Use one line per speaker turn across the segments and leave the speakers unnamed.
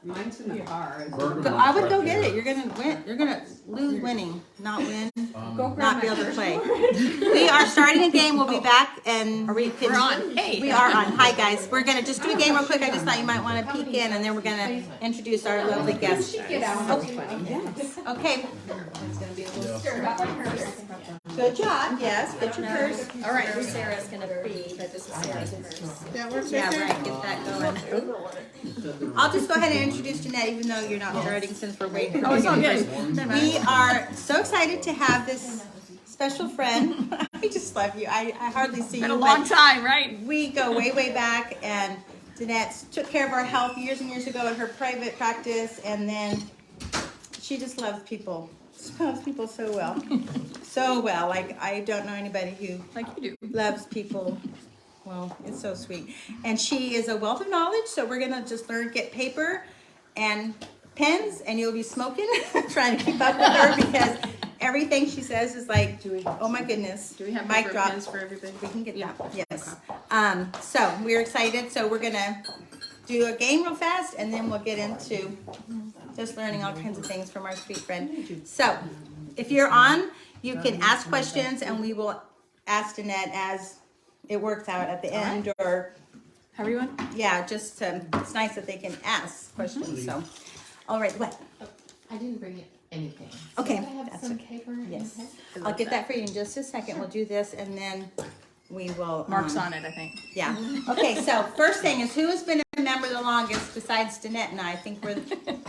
Mine's in the car.
I would go get it. You're gonna win. You're gonna lose winning, not win, not be able to play. We are starting a game. We'll be back, and
We're on. Hey.
we are on. Hi guys. We're gonna just do a game real quick. I just thought you might want to peek in, and then we're gonna introduce our lovely guest.
Get out.
Okay. Good job. Yes. Get your purse.
All right, Sarah's gonna be, but this is Sarah's purse.
Yeah, right. Get that going. I'll just go ahead and introduce Danette, even though you're not starting since we're waiting for
it's all good.
We are so excited to have this special friend. I just love you. I hardly see you.
Been a long time, right?
We go way, way back, and Danette took care of our health years and years ago in her private practice, and then she just loves people. She loves people so well. So well. Like, I don't know anybody who
Like you do.
loves people. Well, it's so sweet. And she is a wealth of knowledge, so we're going to just get paper and pens, and you'll be smoking, trying to keep up with her, because everything she says is like, oh my goodness.
Do we have
mic
paper
drop.
pens for everybody?
We can get that, yes. So we're excited, so we're going to do a game real fast, and then we'll get into just learning all kinds of things from our sweet friend. So if you're on, you can ask questions, and we will ask Danette as it works out at the end, or
Everyone?
yeah, just it's nice that they can ask questions. So, all right, what?
I didn't bring anything.
Okay,
So I have
that's
some
okay.
paper.
Yes,
Okay.
I'll get that for you in just a second. We'll do this, and then we will.
Mark's on it, I think.
Yeah. Okay. So first thing is, who has been a member the longest besides Danette and I? I think we're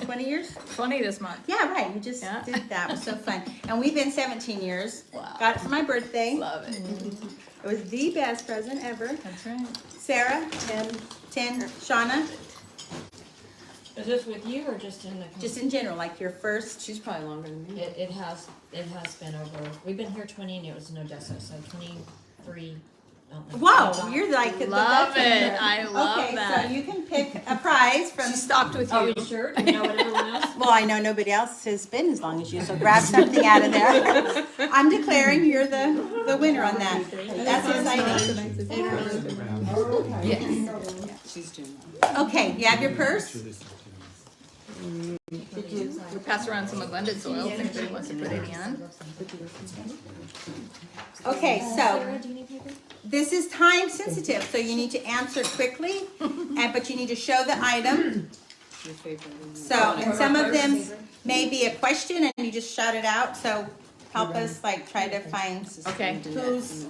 20 years.
20 this month.
Yeah, right. You just
Yeah.
did that. It was so fun. And we've been 17 years.
Wow.
Got it for my birthday.
Love it.
It was the best present ever.
That's right.
Sarah, 10. Shauna,
Is this with you or just in the?
just in general, like your first.
She's probably longer than me.
It has been over. We've been here 20 and it was in Odessa, so 23.
Whoa, you're like the
Love
veteran.
it. I love
okay,
that.
so you can pick a prize from.
She stopped with
Are
you.
you sure? Do you know what everyone else?
Well, I know nobody else has been as long as you, so grab something out of there. I'm declaring you're the winner on that. That's exciting.
Yes.
Okay, you have your purse?
We pass around some blended soil if anybody wants to put any on.
Okay, so this is time sensitive, so you need to answer quickly, but you need to show the item. So, and some of them may be a question and you just shout it out, so help us like try to find
Okay.
who's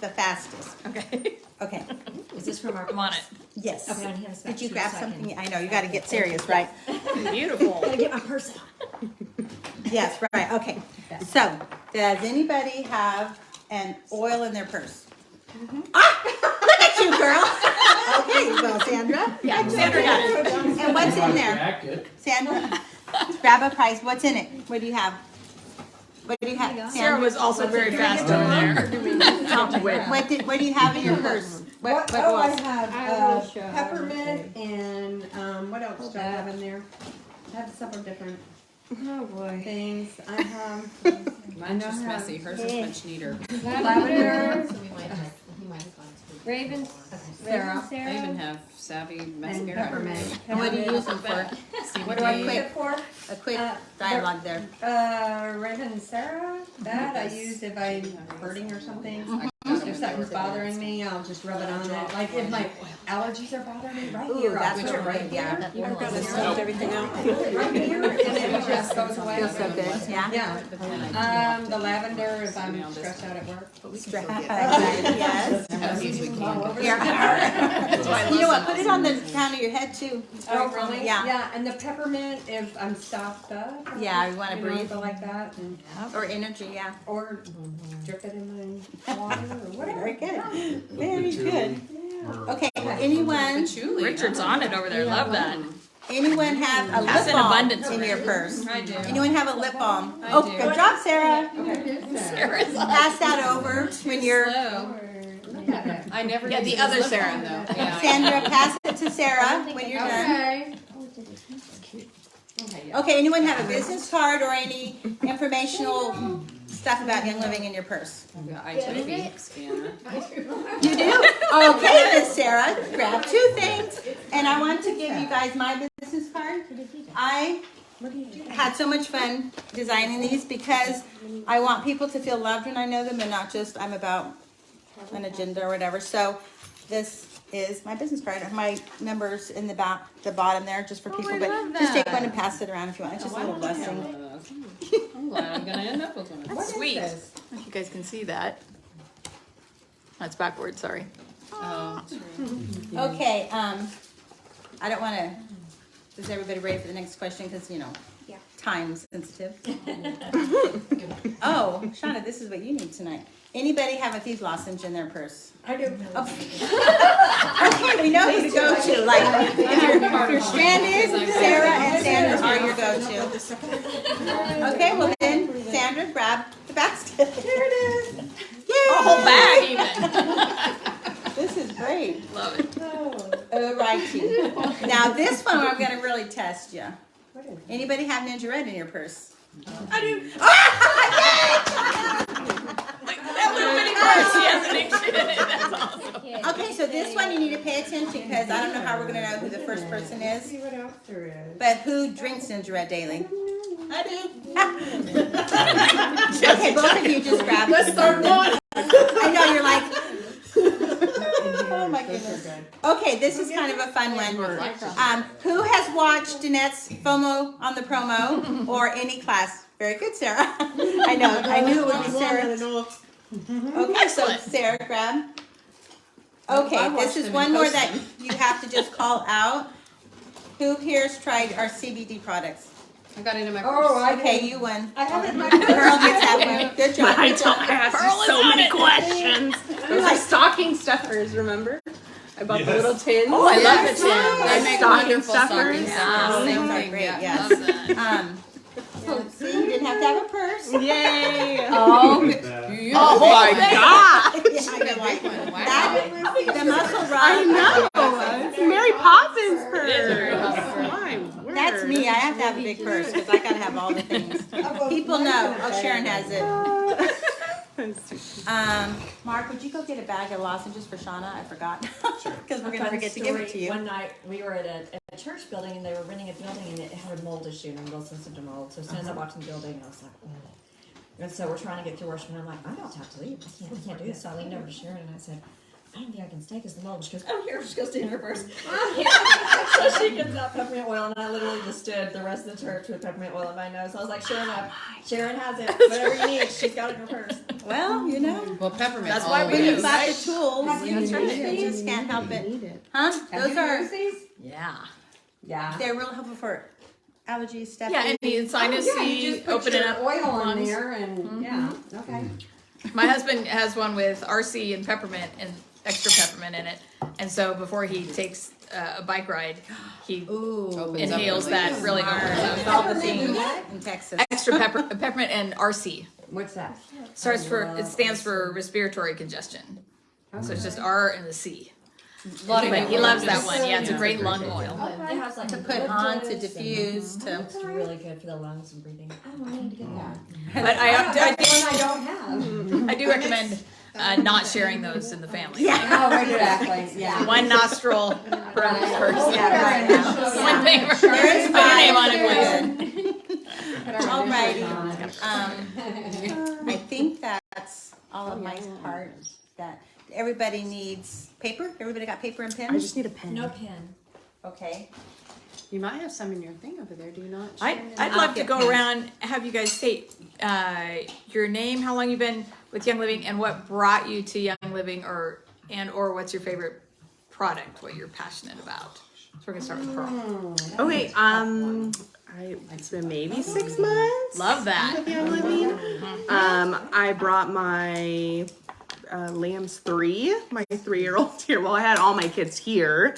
the fastest.
Okay.
Okay,
Is this from our?
I'm on it.
yes.
Okay, on here, it's got
Did you
2
grab
seconds.
something? I know, you gotta get serious, right?
Beautiful.
Gotta get my purse out.
Yes, right, okay. So, does anybody have an oil in their purse? Ah, look at you, girl. Okay, you go, Sandra.
Yeah, Sandra got it.
And what's in there? Sandra, grab a prize. What's in it? What do you have? What do you have?
Sarah
Sandra?
was also very fast over there.
What do you have in your purse? What
Oh, I
else?
have peppermint and what else do I have in there? I have several different things. I have
Mine's just messy. Hers is much neater.
lavender,
So we might have gone to.
Raven,
Sarah,
I even have Savvy
and
mascara.
peppermint.
And what do you use them for?
What do I use it for?
A quick dialogue there.
Raven Sarah, that I use if I'm hurting or something. If something's bothering me, I'll just rub it on it. Like if my allergies are bothering me, right
Ooh,
here, I'll
that's
put it right
yeah.
here.
everything out.
Right here, and it just goes away.
Feels so good, yeah.
Yeah. The lavender if I'm stressed out at work.
Yes.
Here.
You know what? Put it on the crown of your head too.
Oh, really?
Yeah.
Yeah, and the peppermint if I'm stopped up.
Yeah, you want to breathe.
Go like that, and,
Or energy, yeah.
or drip it in my water or whatever.
Very good. Very good. Okay, anyone
Richard's on it over there. Love that.
Anyone have a
Pass
lip
in
balm
abundance
in
over
your
there.
purse?
I do.
Anyone have a lip balm?
I
Oh,
do.
good job, Sarah.
Sarah's on it.
Pass that over when you're,
Look at it.
I never
Yeah,
use
the
this
other
lip
Sarah.
balm, though. Yeah.
Sandra, pass it to Sarah when you're done.
Okay.
Okay, yeah.
Okay, anyone have a business card or any informational stuff about Young Living in your purse?
I've got iTunes scanner.
You do? Okay, Miss Sarah, grab 2 things. And I want to give you guys my business card. I had so much fun designing these because I want people to feel loved when I know them and not just I'm about an agenda or whatever. So this is my business card. My numbers in the bottom there just for people, but just take one and pass it around if you want. It's just a little blessing.
I'm glad I'm gonna end up with one.
That's sweet. If you guys can see that. That's backwards, sorry.
Oh,
Okay, I don't want to, is everybody ready for the next question? Because, time sensitive. Oh, Shauna, this is what you need tonight. Anybody have a thief lozenge in their purse?
I do.
Okay, we know who to go to. Like, if you're stranded, Sarah and Sandra are your go-to. Okay, well then, Sandra, grab the basket. Here it is. Yay!
A whole bag even.
This is great.
Love it.
Alrighty. Now this one I'm gonna really test you. Anybody have Ninja Red in your purse?
I do. That little bitty purse, she has a big shit in it. That's awesome.
Okay, so this one you need to pay attention because I don't know how we're gonna know who the first person is.
See what else there is.
But who drinks Ninja Red daily? I do. Okay, both of you just grab. Let's start going. I know you're like. Oh my goodness. Okay, this is kind of a fun one. Who has watched Danette's FOMO on the promo or any class? Very good, Sarah. I know. I knew it would be Sarah. Okay, so Sarah, grab. Okay, this is one more that you have to just call out. Who here's tried our CBD products?
I got it in my purse.
Oh,
Okay, you won.
I have it in my
Pearl gets that one. Good job.
I
Good
don't
job.
ask so many questions. Those are stocking stuffers, remember? I bought the little tins.
Oh, I love the tin.
They make
Stocking
wonderful
stuffers.
stockings.
Oh,
Same
those are
thing.
great,
Yeah,
yes.
love that.
So, see, you didn't have to have a purse.
Yay!
Oh,
Oh my god!
yeah, I know, like,
Wow.
that, the muscle
I
rod.
know! It's Mary Poppins
very
purse! My word.
That's me. I have to have a big purse because I gotta have all the things. People know. Oh, Sharon has it. Mark, would you go get a bag of lozenges for Shauna? I forgot. Because we're gonna forget to give it to you.
One night we were at a church building and they were renting a building and it had a mold issue and real sensitive to mold. So as soon as I walked in the building, I was like, oh. And so we're trying to get through worship and I'm like, I'm about to have to leave. I can't do this. So I leaned over to Sharon and I said, I don't think I can stay because the mold. She goes, oh, here. She goes to her first. So she gets out peppermint oil and I literally just stood the rest of the church with peppermint oil in my nose. So I was like, sure enough, Sharon has it. Whatever you need, she's got it in her purse.
Well, you know,
Well, peppermint.
That's why we
when
do.
you've got the tools,
That's right.
you just can't help it. Huh?
Have
Those
you
are,
used these?
Yeah.
Yeah.
they're real helpful for allergies, stuff.
Yeah, and sinus,
Yeah, you just put
open
your
it up.
oil on
lungs.
there and, yeah, okay.
My husband has one with RC and peppermint and extra peppermint in it. And so before he takes a bike ride, he inhales that really hard.
With all the things in Texas.
Extra peppermint and RC.
What's that?
It stands for respiratory congestion. So it's just R and the C.
lot of
But he
people
loves
just-
that one. Yeah, it's a great lung oil.
It has like
To put on, to diffuse, to.
It's really good for the lungs and breathing. Oh, I need to get that.
But
That's one I don't have.
I do recommend not sharing those in the family.
Yeah.
Oh, exactly, yeah.
One nostril per person.
Yeah, right.
One thing for
There is
put your name on it, please.
Alrighty. I think that's all of my part. That everybody needs paper. Everybody got paper and
I
pens?
just need a pen.
No pen.
Okay.
You might have some in your thing over there, do you not?
I'd
I'll
love to
get
go
pens.
around, have you guys state your name, how long you've been with Young Living, and what brought you to Young Living, or what's your favorite product, what you're passionate about. So we're gonna start with Pearl.
Okay, it's been maybe 6 months.
Love that.
with Young Living. I brought my Liam's 3, my 3-year-old here. Well, I had all my kids here,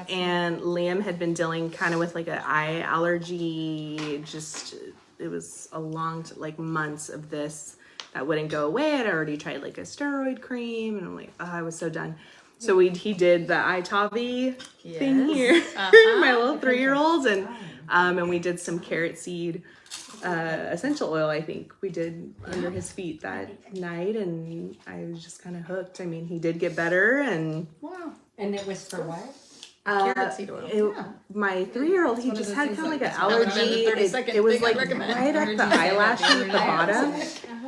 and Liam had been dealing kind of with like an eye allergy. Just it was a long, like months of this that wouldn't go away. I'd already tried like a steroid cream, and I'm like, oh, I was so done. So he did the iTavi thing here, my little 3-year-old, and we did some carrot seed essential oil, I think we did under his feet that night, and I was just kind of hooked. I mean, he did get better, and
Wow.
And it was for what?
Carrot seed oil.
my 3-year-old, he
one of
just
the
had
things
kind of like
like
an
that would've been the
allergy.
30-second
It was
thing I'd
like
recommend.
right at the eyelashes at the bottom,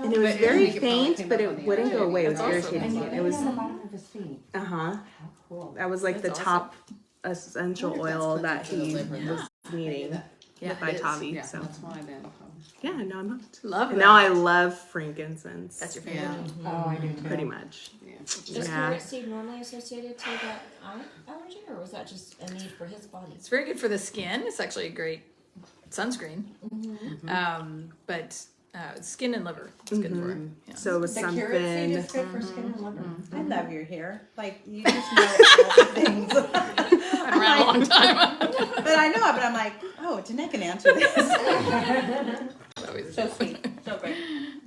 and it was very
Make it probably
faint,
came
but
up on
it
the
wouldn't
other
go away. It was
That's awesome.
irritating.
And
It was
on the bottom of his feet.
uh-huh.
Cool.
That was like the
That's
top essential oil that he was needing
Yeah,
with my
it is.
Tavi.
Yeah,
So
that's why then.
yeah, no, I'm hooked.
Love
And
that.
now I love frankincense.
That's your favorite.
Yeah.
Oh, I do too.
pretty much.
Is
Yeah.
carrot seed normally associated to that eye allergy, or was that just a need for his body?
It's very good for the skin. It's actually a great sunscreen. But skin and liver is good for him. Yeah.
So it was
The carrot seed is
something.
good for skin and liver.
I love your hair. Like, you just know all the things.
Been around a long time.
But I know it, but I'm like, oh, Danette can answer this.
so sweet.
So great.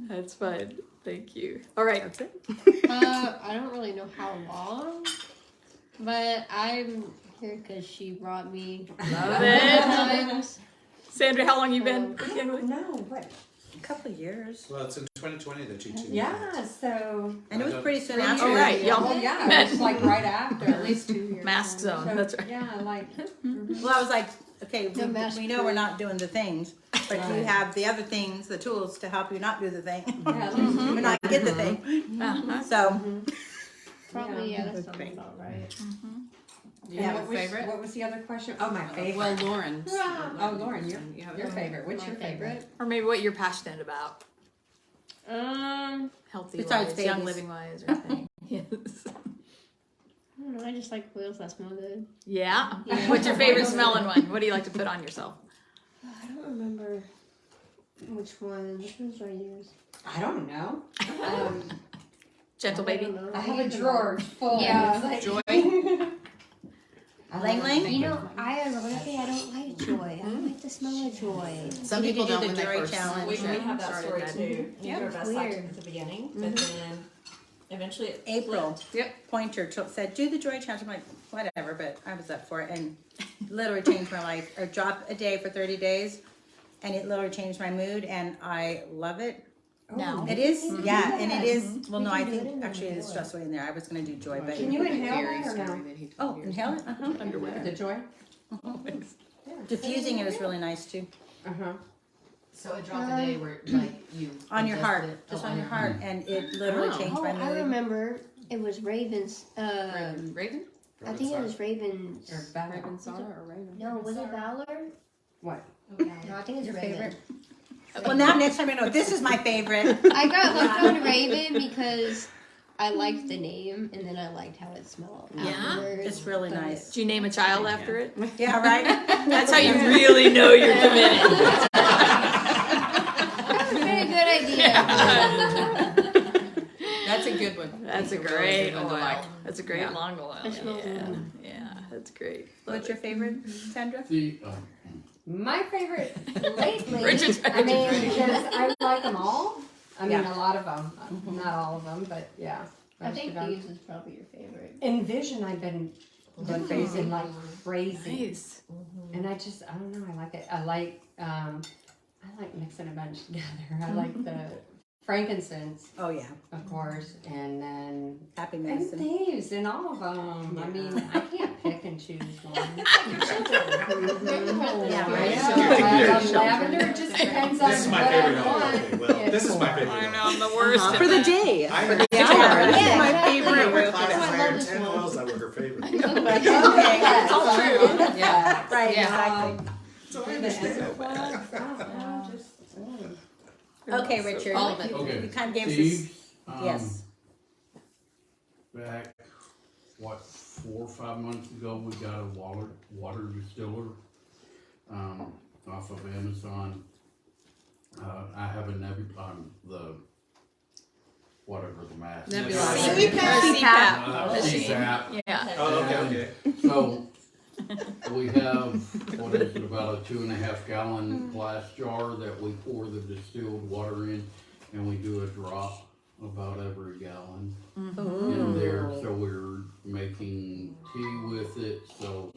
That's fun. Thank you. All right.
That's it.
I don't really know how long, but I'm here because she brought me
Love it.
times.
Sandra, how long you been with Young Living?
No, what?
A couple of years.
Well, it's in 2020 that you two.
Yeah, so.
And it was pretty soon
Oh,
after.
right. Y'all
Well, yeah, it was like right after.
At least 2 years.
Mask zone.
So,
That's right.
Yeah, like.
Well, I was like, okay,
No mask
we know we're
free.
not doing the things, but you
Right.
have the other things, the tools to help you not do the thing.
Yeah, at least
Or not get the thing.
Uh-huh.
So,
Probably, yeah, that
Okay.
sounds about right.
Do you have
what
a
was-
favorite?
What was the other question? Oh, my favorite.
Well, Lauren.
Oh, Lauren,
You have
your
a
favorite. What's
My
your favorite?
Or maybe what you're passionate about. Healthy
Besides
wise, young
babies.
living wise, or anything. Yes.
I don't know, I just like oils that smell good.
Yeah.
Yeah.
What's your favorite smelling one? What do you like to put on yourself?
I don't remember which ones do I use.
I don't know.
Gentle
I
baby.
don't know.
I have a drawer full.
Yeah.
It's like-
Joy.
I
Lang
love
Lang?
it.
You know, I ironically I don't like joy. I don't like the smell of joy.
Some
You
people
need to
don't
do
when
the
they
Joy
first
challenge.
We have that
started
story
that.
too. You
Yeah,
were
it's
best liked
weird.
at the beginning, but then eventually it
April
flipped.
Pointer said, do the Joy Challenge. I'm like, whatever, but I was up for it. And literally changed my life. Or drop a day for 30 days. And it literally changed my mood. And I love it.
No.
It is, yeah, and it is. Well,
We
no,
can
I
do it
think
in
actually it is
joy.
stressful in there. I was gonna do Joy, but
Can you inhale
Very
that or no?
story that he told
oh,
you.
inhale it. Uh-huh.
The joy?
Diffusing it is really nice too.
Uh-huh.
So a drop a day where like you
On your heart,
adjust it.
just
Oh,
on your heart, and it literally changed
Oh,
my
I
mood.
remember it was Ravens.
Raven?
I think it was Ravens.
Or Valor.
Raven Star or Raven?
No, was it Valor?
What?
No, I think it's
Your
Raven.
favorite?
Well, now next time I know this is my favorite.
I got hooked on Raven because I liked the name and then I liked how it smelled afterwards.
It's really
But-
nice.
Do you name a child after it?
Yeah, right.
That's how you really know you're committed.
That would have been a good idea.
That's a good one.
That's a
Really
great
good one to
oil.
like.
That's a great
Yeah.
long oil.
It smells
Yeah,
good.
yeah, that's great. Love
What's your
it.
favorite, Sandra?
My favorite lately.
Bridget's
I mean, because I like them all. I mean,
Yeah.
a lot of them. Not all of them, but yeah.
I
most
think
of them.
these is probably your favorite.
Envision, I've been crazy like crazy.
Nice.
And I just, I don't know, I like it. I like mixing a bunch together. I like the frankincense,
Oh yeah,
of course, and then
happy
and
medicine.
thieves and all of them. I mean, I can't pick and choose one.
Yeah, right.
I love lavender. It just depends on
This is my
what
favorite
I
oil.
want.
Okay, well, this is my favorite
I
oil.
know I'm the worst.
For
at
the
that.
day.
I
For the
have
hour. This is my
Yeah.
favorite oil.
Classes,
I
I
love
had
this
10
one.
oils that were her favorite.
Okay,
It's all true.
Yeah.
right,
Yeah.
exactly.
So I
The
understand.
Enterprise, I don't know, just,
Okay, Richard.
All of it.
You kind of gave us.
Thieves,
Yes.
back, 4 or 5 months ago, we got a water distiller, off of Amazon. I have a whatever the mask.
Nebulizer.
CPAP.
CPAP.
Yeah.
Oh, okay.
So, we have, what is it, about a 2.5 gallon glass jar that we pour the distilled water in, and we do a drop about every gallon in there, so we're making tea with it, so,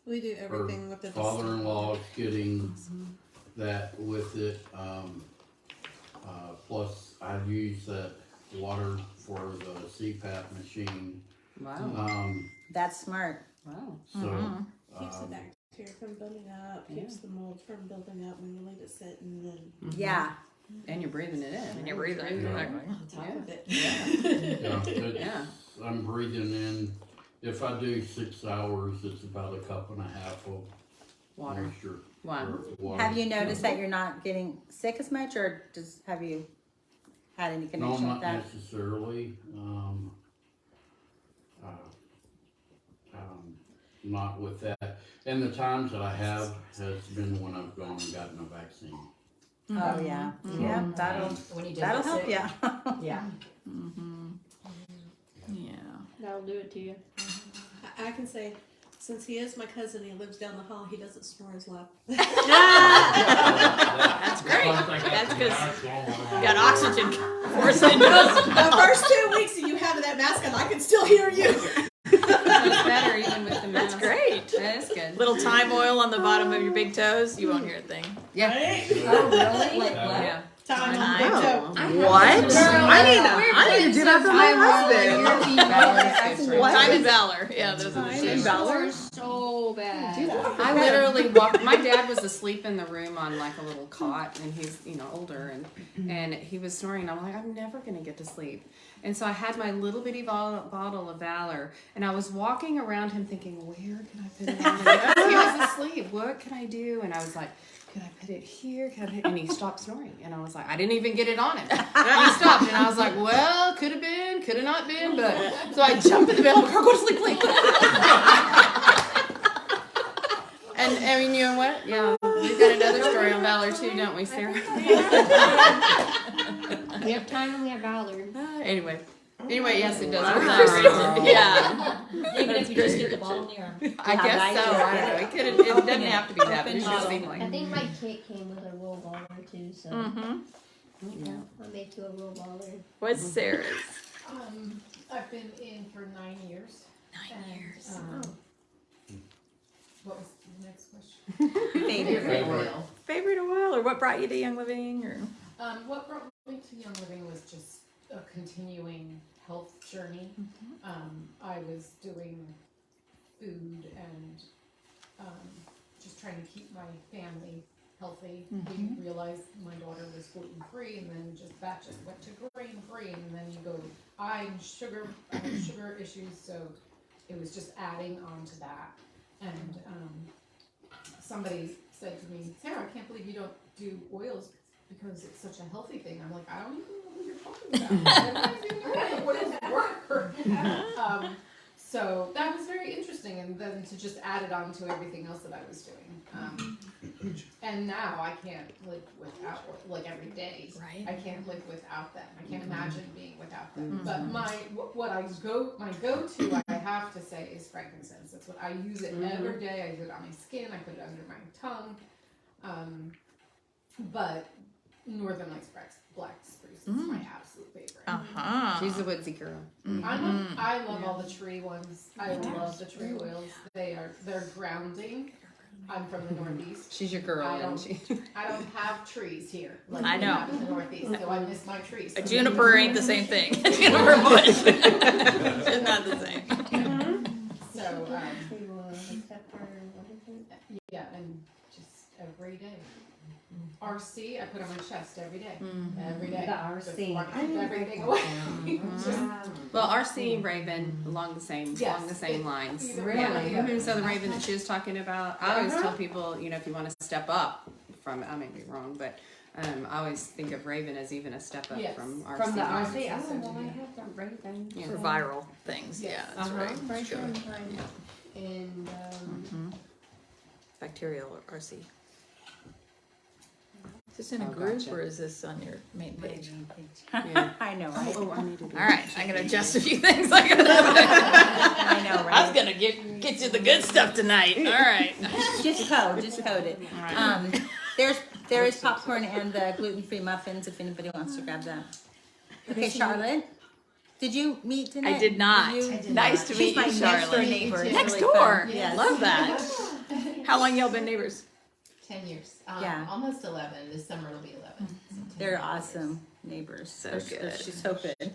We do
her father-in-law's getting that with it. Plus, I use that water for the CPAP machine.
Wow.
That's smart.
Wow.
So,
Keeps the bacteria from building up, keeps the mold from building up when you let it sit, and then
Yeah.
And you're breathing it in.
And you're breathing. Exactly.
on top of it.
Yeah.
I'm breathing in. If I do 6 hours, it's about a cup and a half of
Water.
moisture.
Wow.
or water.
Have you noticed that you're not getting sick as much, or have you had any
No,
connection
not
with that?
necessarily. Not with that. And the times that I have has been when I've gone and gotten a vaccine.
Oh yeah, yeah.
When you did
That'll
get
help
sick.
you.
Yeah.
Yeah.
That'll do it to you.
I can say, since he is my cousin, he lives down the hall, he doesn't snore as loud.
That's great. That's because you got oxygen forcing into us.
The first 2 weeks of you having that mask on, I can still hear you.
It's better even with the
That's
mask.
great.
That is good.
Little thyme oil on the bottom of your big toes. You won't hear a thing.
Yeah.
Oh, really?
Like what?
Yeah.
Time on
Time.
big toe.
What? I need to do that for my husband. What?
Time and valor. Yeah, those are the
Time
two.
and valor?
So bad.
I literally walked. My dad was asleep in the room on like a little cot, and he's older, and he was snoring. And I'm like, I'm never gonna get to sleep. And so I had my little bitty bottle of Valor, and I was walking around him thinking, where can I put it on? Because he was asleep. What can I do? And I was like, could I put it here? And he stopped snoring. And I was like, I didn't even get it on him. And he stopped. And I was like, well, could have been, could have not been. But so I jumped in the bed. I'm like, go to sleep, please. And I mean, you know what? Yeah, we've got another story on Valor too, don't we, Sarah?
We have time and we have valor.
Anyway, yes, it does.
Yeah.
Even if you just get the bottle in the arm.
I guess so. I don't know. It doesn't have to be that, but it just seemed like.
I think my kit came with a roll baller too, so I made you a roll baller.
What's Sarah's?
I've been in for 9 years.
9 years.
What was the next question?
Favorite.
Favorite oil, or what brought you to Young Living, or?
What brought me to Young Living was just a continuing health journey. I was doing food and just trying to keep my family healthy. We realized my daughter was gluten-free, and then that just went to grain-free, and then you go, I have sugar issues, so it was just adding on to that. And somebody said to me, Sarah, I can't believe you don't do oils because it's such a healthy thing. I'm like, I don't even know who you're talking about. I don't even know what oils work. So that was very interesting, and then to just add it on to everything else that I was doing. And now I can't live without, like every day.
Right.
I can't live without them. I can't imagine being without them. But my go-to, I have to say, is frankincense. That's what I use it every day. I use it on my skin. I put it under my tongue. But Northern Lights Black Spruce is my absolute favorite.
She's a woodsy girl.
I love all the tree ones. I love the tree oils. They're grounding. I'm from the Northeast.
She's your girl, isn't she?
I don't have trees here. Like
I
we
know.
have in the Northeast, so I miss my trees.
A juniper ain't the same thing. A juniper bush. It's not the same.
So,
Except for
yeah, and just every day. RC, I put on my chest every day. Every day.
The RC.
Just keep everything away.
Well, RC Raven along the same lines.
Really?
Yeah. So the Raven that she was talking about, I always tell people, if you want to step up from it, I may be wrong, but I always think of Raven as even a step up
Yes.
from RC.
From the RC. Oh, well, I have the Raven.
Yeah.
For viral things. Yeah, that's right.
Right
Sure.
And
Bacterial RC. Is this in a
Oh,
group
gotcha.
or is this on your main page?
Yeah.
I know, right?
Oh, I need to do
All right, I'm gonna adjust a few things. I
I know, right?
was gonna get you the good stuff tonight. All right.
Just code it. There is popcorn and the gluten-free muffins if anybody wants to grab that. Okay, Charlotte, did you meet Danette?
I did not. Nice to
She's
meet
my
you,
next door
Charlotte.
neighbor. It's
Next
really fun.
door.
Yes.
Love that. How long y'all been neighbors?
10 years.
Yeah.
Almost 11. This summer it'll be 11. So 10
They're
years.
awesome neighbors.
So
They're-
good.
She's so good.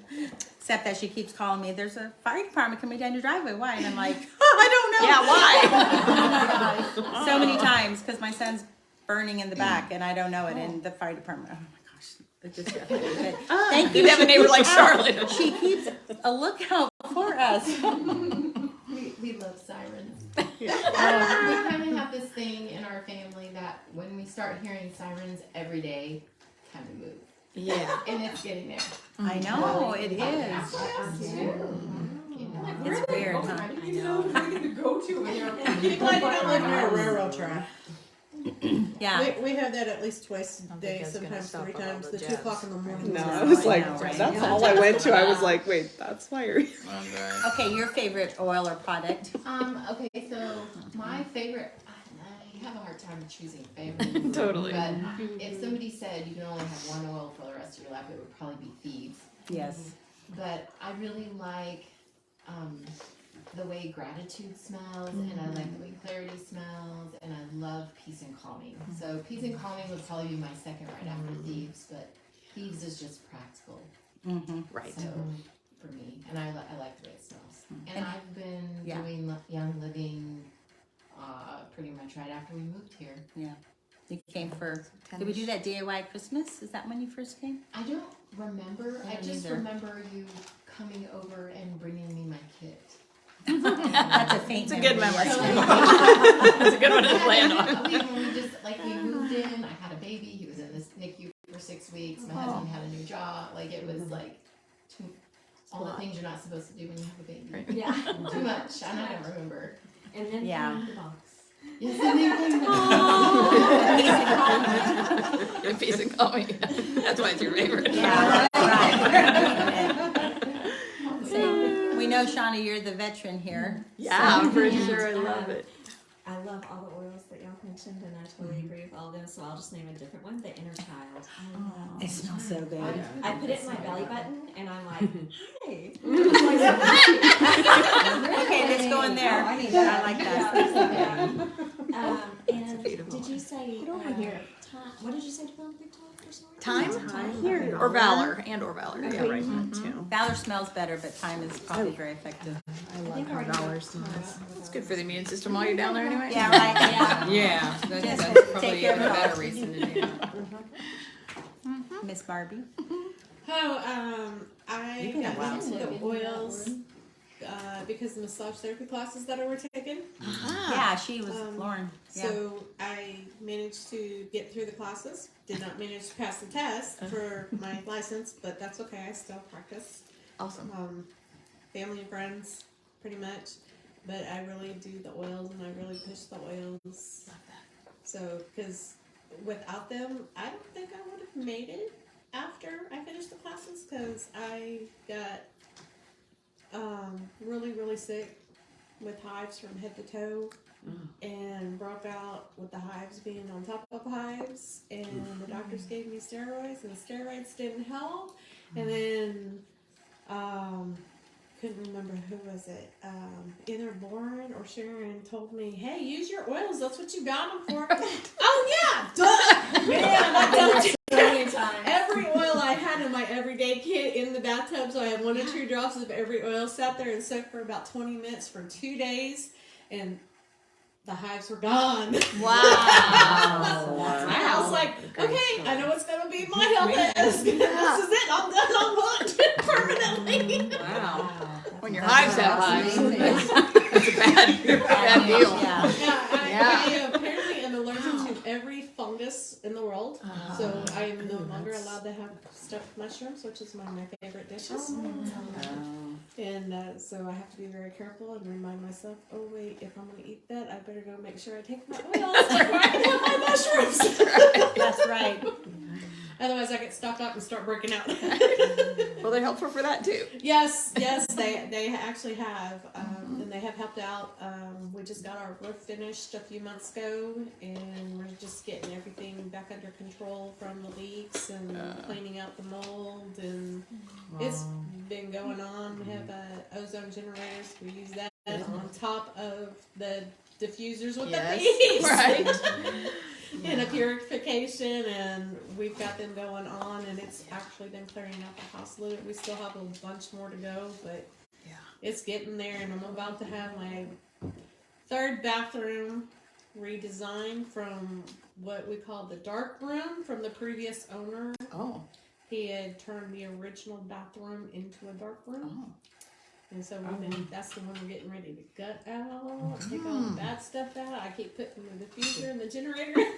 Except that she keeps calling me, there's a fire department coming down your driveway. Why? And I'm like, I don't know.
Yeah, why?
Oh my gosh. So many times because my son's burning in the back and I don't know it. And the fire department, oh my gosh. It just got really good. Thank you.
You'd have a neighbor like Charlotte.
She keeps a lookout for us.
We love sirens. We kind of have this thing in our family that when we start hearing sirens every day, time to move.
Yeah.
And it's getting there.
I know, it is.
It's
weird, huh?
I know. Where to go to when you're
I'm glad you don't live near a railroad track.
Yeah.
We have that at least twice a
don't
day,
think I was gonna
sometimes
stop
3
at all
times.
the
The 2
jabs.
o'clock in the morning.
No,
I
I was
know,
like,
right?
that's
Yeah.
all I went to. I was like, wait, that's fire.
Okay, your favorite oil or product?
Okay, so my favorite, I have a hard time choosing a favorite.
Totally.
But if somebody said you can only have one oil for the rest of your life, it would probably be Thieves.
Yes.
But I really like the way gratitude smells, and I like the way clarity smells, and I love peace and calming. So peace and calming would probably be my second right after Thieves, but Thieves is just practical.
Right.
So for me, and I like the way it smells. And I've been
Yeah.
doing Young Living pretty much right after we moved here.
Yeah. You came for, did we do that DIY Christmas? Is that when you first came?
I don't remember. I
don't
just
either.
remember you coming over and bringing me my kit.
That's a faint
It's a good memory.
So,
That's a good one to plan on.
we just we moved in. I had a baby. He was in this NICU for 6 weeks. My husband had a new job. Like it was like all the things you're not supposed to do when you have a baby.
Right.
Yeah, too much, and I don't remember.
And then
Yeah.
came the box.
Yes, and then
Good peace and calming. That's why it's your favorite.
Yeah, right. So, we know, Shauna, you're the veteran here.
Yeah, for sure. I love it.
I love all the oils that y'all mentioned, and I totally agree with all of them, so I'll just name a different one, the Inner Child.
It smells so good.
I put it in my belly button, and I'm like, hey.
Okay, let's go in there. I like that.
And did you say, what did you say to put on Big Talk or something?
Time? Or valor. And or valor. Yeah, right.
Valor smells better, but thyme is probably very effective.
I love how Valor smells.
It's good for the immune system while you're down there anyway.
Yeah, right. Yeah.
Yeah, that's
Just
probably
take care of
even a
it all.
better reason to do that.
Miss Barbie.
I got into the oils because of the massage therapy classes that I were taking.
Yeah, she was Lauren. Yeah.
So I managed to get through the classes. Did not manage to pass the test for my license, but that's okay. I still practice.
Awesome.
Family and friends, pretty much. But I really do the oils, and I really push the oils. So, because without them, I don't think I would have made it after I finished the classes, because I got really, really sick with hives from head to toe, and broke out with the hives being on top of hives, and the doctors gave me steroids, and the steroids didn't help, and then couldn't remember who was it, either Lauren or Sharon told me, hey, use your oils, that's what you got them for. Oh yeah, duh! Man, I done it so many times. Every oil I had in my everyday kit in the bathtub, so I had 1 or 2 drops of every oil, sat there and soaked for about 20 minutes for 2 days, and the hives were gone.
Wow.
I was like, okay, I know what's gonna be my health risk. This is it. I'm done. I'm hooked permanently.
Wow.
When your hives have hives, that's a bad deal.
Yeah.
I apparently am allergic to every fungus in the world, so I am no longer allowed to have stuffed mushrooms, which is one of my favorite dishes. And so I have to be very careful and remind myself, oh wait, if I'm going to eat that, I better go make sure I take my oils before I can have my mushrooms.
That's right.
Otherwise I get stopped up and start breaking out.
Well, they're helpful for that too.
Yes, they actually have, and they have helped out. We just got our roof finished a few months ago, and we're just getting everything back under control from the leaks and cleaning out the mold, and it's been going on. We have ozone generators. We use that on top of the diffusers with the bees.
Right.
and a purification, and we've got them going on, and it's actually been clearing out the house a little bit. We still have a bunch more to go, but it's getting there, and I'm about to have my third bathroom redesigned from what we call the dark room from the previous owner.
Oh.
He had turned the original bathroom into a dark room.
Oh.
And so that's the one we're getting ready to gut out, take all the bad stuff out. I keep putting the diffuser and the generator in.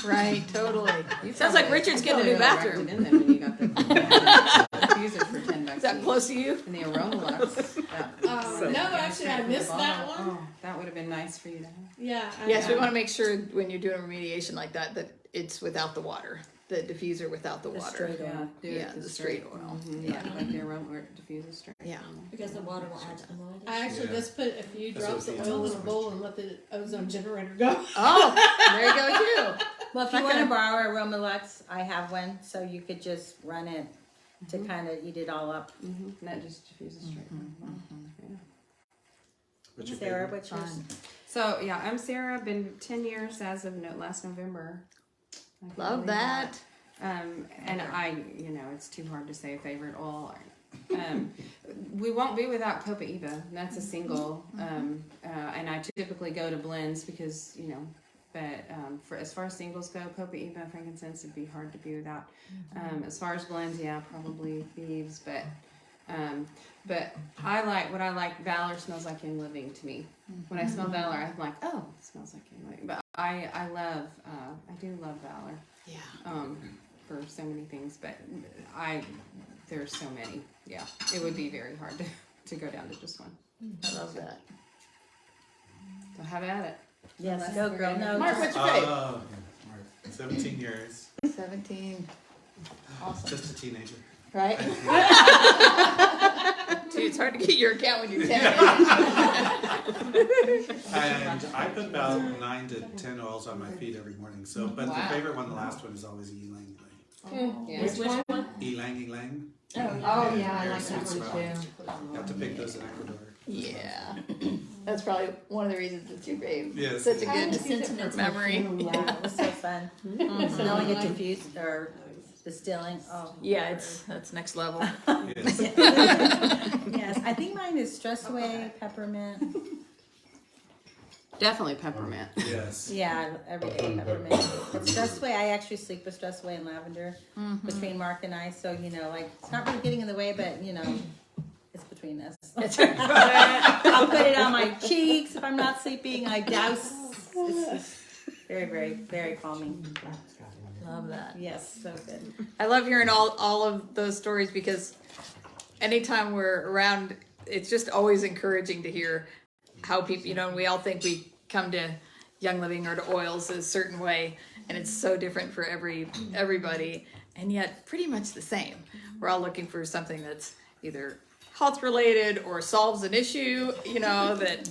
Right, totally. Sounds like Richard's getting a new bathroom.
In there when you got the diffuser for $10.
Is that close to you?
And the Aromolux.
No, actually, I missed that one.
Oh, that would have been nice for you to have.
Yeah.
Yes, we want to make sure when you're doing remediation like that, that it's without the water. The diffuser without the water.
straight oil.
Yeah, the straight oil.
Yeah, like the aroma where it diffuses straight.
Yeah.
Because the water will add to the mold.
I actually
Yeah.
just put a few
That's
drops
what
of
it
oil in
is.
a bowl and let the ozone generator go.
Oh, there you go too.
Well, if you want to borrow a Romalux, I have one, so you could just run it to kind of eat it all up.
And that just diffuses straight. Yeah.
What's your
Sarah,
favorite?
what's yours?
So yeah, I'm Sarah. Been 10 years as of last November. I can't
Love
believe
that.
And it's too hard to say a favorite oil. We won't be without Copaiba. That's a single. And I typically go to blends because, but for as far as singles go, Copaiba, frankincense would be hard to be without. As far as blends, yeah, probably thieves. But I like Valor smells like Young Living to me. When I smell Valor, I'm like, oh, it smells like Young Living. But I do love Valor.
Yeah.
For so many things, but there's so many. Yeah, it would be very hard to go down to just one.
I love that.
So have at it.
Yes, go girl. No,
Mark, what's your favorite?
Oh, 17 years.
17. Awesome.
Just a teenager.
Right? Dude, it's hard to get your account when you're 10.
And I put about 9 to 10 oils on my feet every morning. So, but the favorite one, the last one, is always Ylang Ylang.
Yeah.
Which one?
Ylang Ylang.
Oh yeah, I like that
Sweet
one
smell.
too.
You have to pick those in Ecuador.
Yeah. That's probably one of the reasons it's your fave.
Yes.
Such a
I
good
just use it for
memory.
yeah, it was so fun. Smelling it diffused or distilling. Oh,
Yeah, that's next level.
Yes.
yes. I think mine is Stress Away, peppermint.
Definitely peppermint.
Yes.
Yeah, everyday peppermint. But Stress Away, I actually sleep with Stress Away and lavender between Mark and I. So it's not really getting in the way, but it's between us. I'll put it on my cheeks if I'm not sleeping. I douse. It's just very, very, very calming.
Love that.
Yes, so good.
I love hearing all of those stories because anytime we're around, it's just always encouraging to hear how people, and we all think we come to Young Living or to oils a certain way, and it's so different for everybody, and yet pretty much the same. We're all looking for something that's either health related or solves an issue, that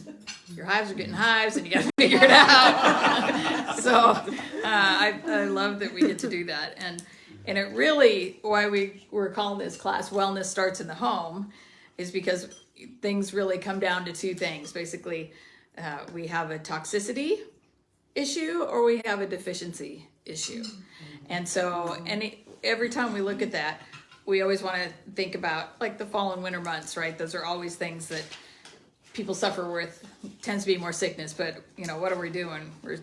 your hives are getting hives and you got to figure it out. So I love that we get to do that. And it really, why we're calling this class Wellness Starts in the Home is because things really come down to two things. Basically, we have a toxicity issue or we have a deficiency issue. And so every time we look at that, we always want to think about like the fall and winter months, right? Those are always things that people suffer with, tends to be more sickness, but what are we doing? We're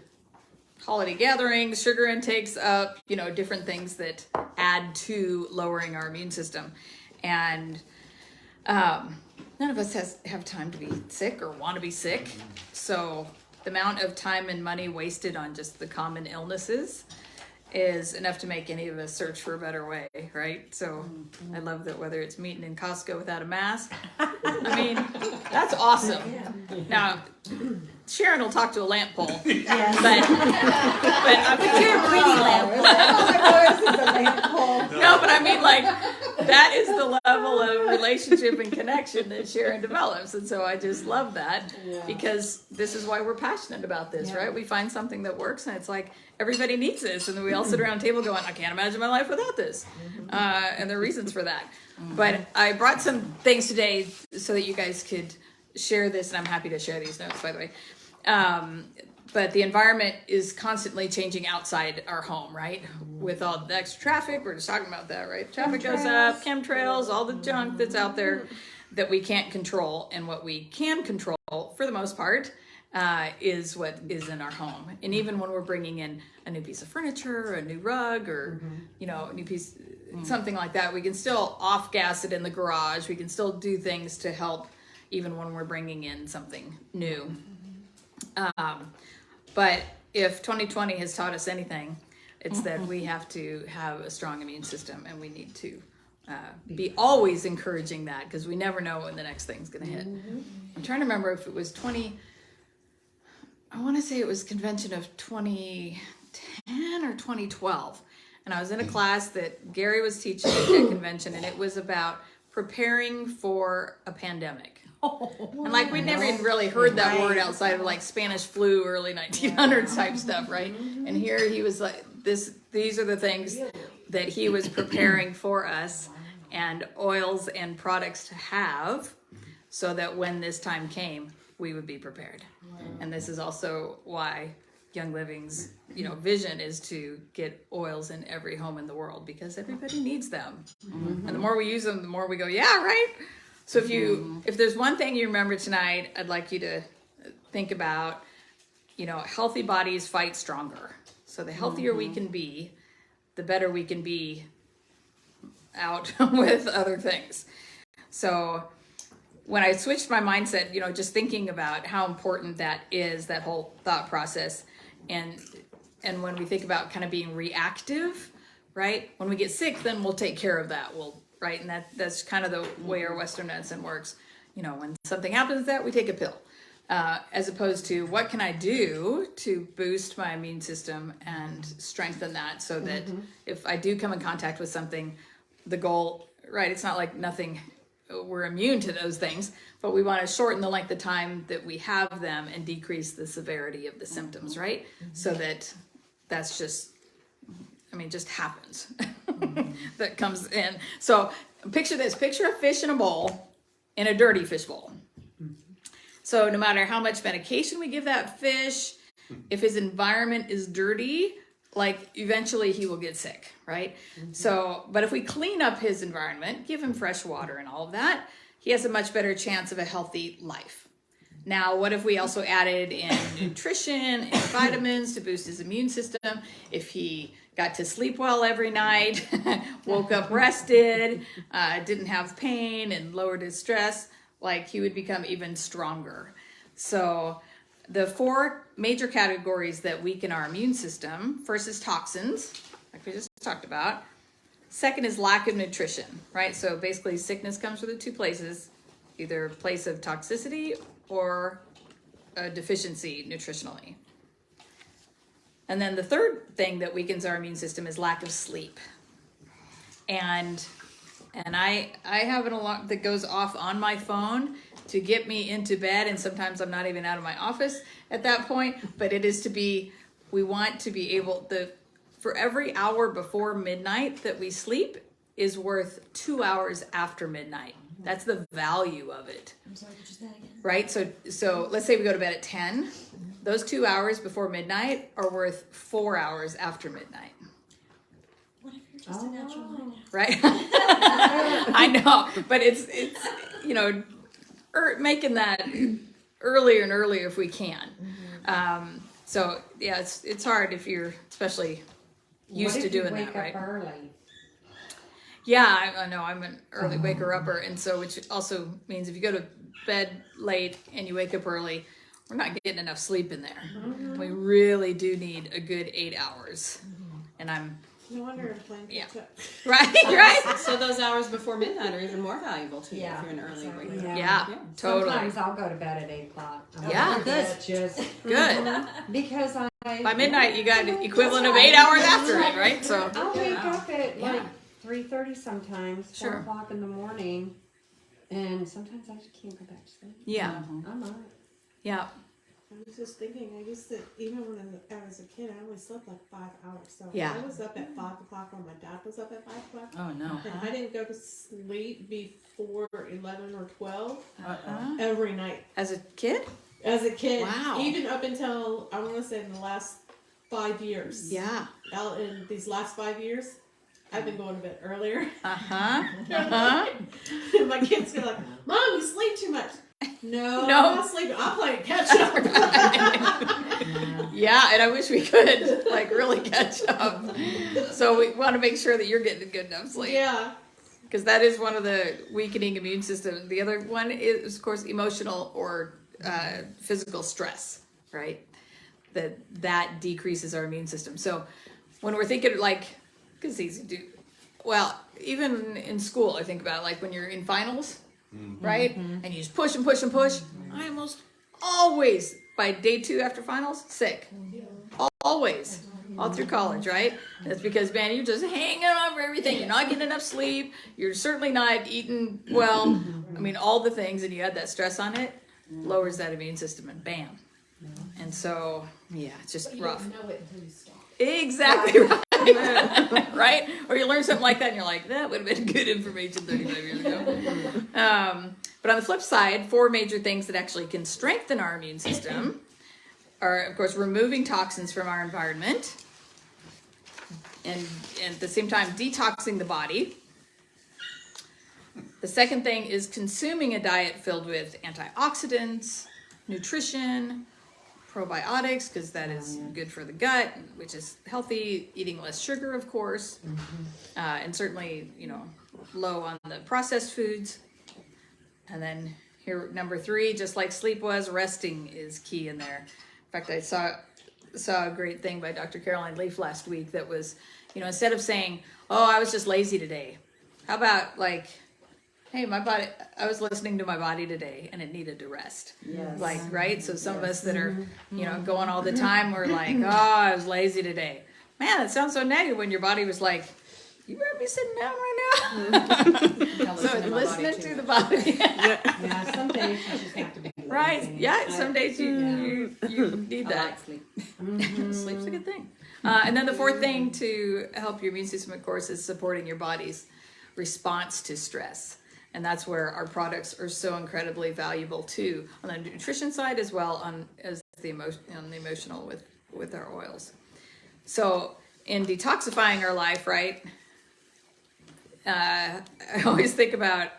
holiday gatherings, sugar intakes up, different things that add to lowering our immune system. And none of us have time to be sick or want to be sick. So the amount of time and money wasted on just the common illnesses is enough to make any of us search for a better way, right? So I love that whether it's meeting in Costco without a mask, I mean, that's awesome. Now, Sharon will talk to a lamp pole, but you're a pretty lamp pole. No, but I mean, like, that is the level of relationship and connection that Sharon develops. And so I just love that because this is why we're passionate about this, right? We find something that works and it's like, everybody needs this. And then we all sit around the table going, I can't imagine my life without this. And there are reasons for that. But I brought some things today so that you guys could share this. And I'm happy to share these notes, by the way. But the environment is constantly changing outside our home, right? With all the extra traffic, we're just talking about that, right? Traffic goes up, chemtrails, all the junk that's out there that we can't control. And what we can control, for the most part, is what is in our home. And even when we're bringing in a new piece of furniture, a new rug, or a new piece, something like that, we can still off-gas it in the garage. We can still do things to help, even when we're bringing in something new. But if 2020 has taught us anything, it's that we have to have a strong immune system, and we need to be always encouraging that, because we never know when the next thing's going to hit. I'm trying to remember if it was I want to say it was convention of 2010 or 2012. And I was in a class that Gary was teaching at that convention, and it was about preparing for a pandemic. And like we'd never even really heard that word outside of like Spanish flu, early 1900s type stuff, right? And here he was like, these are the things that he was preparing for us, and oils and products to have, so that when this time came, we would be prepared. And this is also why Young Living's vision is to get oils in every home in the world, because everybody needs them. And the more we use them, the more we go, yeah, right? So if there's one thing you remember tonight, I'd like you to think about, healthy bodies fight stronger. So the healthier we can be, the better we can be out with other things. So when I switched my mindset, just thinking about how important that is, that whole thought process, and when we think about kind of being reactive, right? When we get sick, then we'll take care of that. Right? And that's kind of the way our Western medicine works. When something happens, that we take a pill, as opposed to what can I do to boost my immune system and strengthen that, so that if I do come in contact with something, the goal, right? It's not like we're immune to those things, but we want to shorten the length of time that we have them and decrease the severity of the symptoms, right? So that's just happens. That comes in. So picture this, picture a fish in a bowl, in a dirty fish bowl. So no matter how much medication we give that fish, if his environment is dirty, like eventually he will get sick, right? So, but if we clean up his environment, give him fresh water and all of that, he has a much better chance of a healthy life. Now, what if we also added in nutrition and vitamins to boost his immune system? If he got to sleep well every night, woke up rested, didn't have pain, and lowered his stress, like he would become even stronger. So the 4 major categories that weaken our immune system: first is toxins, like we just talked about. Second is lack of nutrition, right? So basically sickness comes from the 2 places, either a place of toxicity or a deficiency nutritionally. And then the third thing that weakens our immune system is lack of sleep. And I have an alarm that goes off on my phone to get me into bed, and sometimes I'm not even out of my office at that point, but it is we want to be able, for every hour before midnight that we sleep is worth 2 hours after midnight. That's the value of it.
I'm sorry, could you say that again?
Right? So let's say we go to bed at 10. Those 2 hours before midnight are worth 4 hours after midnight.
What if you're just a natural night?
Right? I know, but it's making that earlier and earlier if we can. So yeah, it's hard if you're especially used to doing that, right?
Early?
Yeah, I know. I'm an early waker-upper, and so which also means if you go to bed late and you wake up early, we're not getting enough sleep in there. We really do need a good 8 hours, and I'm
No wonder I'm playing catch up.
right.
So those hours before midnight are even more valuable to you if you're an early waker.
Yeah, totally.
Sometimes I'll go to bed at 8 o'clock.
Yeah,
good. Just
good.
because
By midnight, you got an equivalent of 8 hours after it, right? So
I'll wake up at like 3:30 sometimes, 4
Sure.
o'clock in the morning, and sometimes I just can't go back to sleep.
yeah,
I'm up.
yeah.
I was just thinking, I used to, even when I was a kid, I always slept like 5 hours. So
Yeah.
I was up at 5 o'clock when my dad was up at 5 o'clock.
Oh no.
And I didn't go to sleep before 11 or 12 every night.
As a kid?
as a kid.
Wow.
Even up until, I want to say, the last 5 years.
Yeah.
Out in these last 5 years, I've been going to bed earlier. My kids are like, Mom, you sleep too much. No, I'm not sleeping. I'm playing catch up.
Yeah, and I wish we could like really catch up. So we want to make sure that you're getting good enough sleep.
Yeah.
Because that is one of the weakening immune system. The other one is, of course, emotional or physical stress, right? That decreases our immune system. So when we're thinking like, because it's easy to do, well, even in school, I think about it, like when you're in finals, right? And you just push and push and push. I almost always, by day 2 after finals, sick. Always. All through college, right? That's because, man, you're just hanging on for everything. You're not getting enough sleep. You're certainly not eating well. I mean, all the things, and you add that stress on it, lowers that immune system, and bam. And so, yeah, it's just rough.
You don't know it until you stop.
Exactly right. Right? Or you learn something like that, and you're like, that would have been good information 35 years ago. But on the flip side, 4 major things that actually can strengthen our immune system are, of course, removing toxins from our environment, and at the same time detoxing the body. The second thing is consuming a diet filled with antioxidants, nutrition, probiotics, because that is good for the gut, which is healthy, eating less sugar, of course, and certainly, low on the processed foods. And then here, number 3, just like sleep was, resting is key in there. In fact, I saw a great thing by Dr. Caroline Leaf last week that was, instead of saying, oh, I was just lazy today, how about like, hey, my body, I was listening to my body today and it needed to rest.
Yes.
Like, right? So some of us that are, going all the time, we're like, oh, I was lazy today. Man, it sounds so negative when your body was like, you better be sitting down right now. So listening to the body.
Yeah, some days you just have to be
Right?
lazy.
Yeah, some days you need that.
I like sleep.
Sleep's a good thing. And then the 4th thing to help your immune system, of course, is supporting your body's response to stress. And that's where our products are so incredibly valuable too, on the nutrition side as well as the emotional with our oils. So in detoxifying our life, right? I always think about,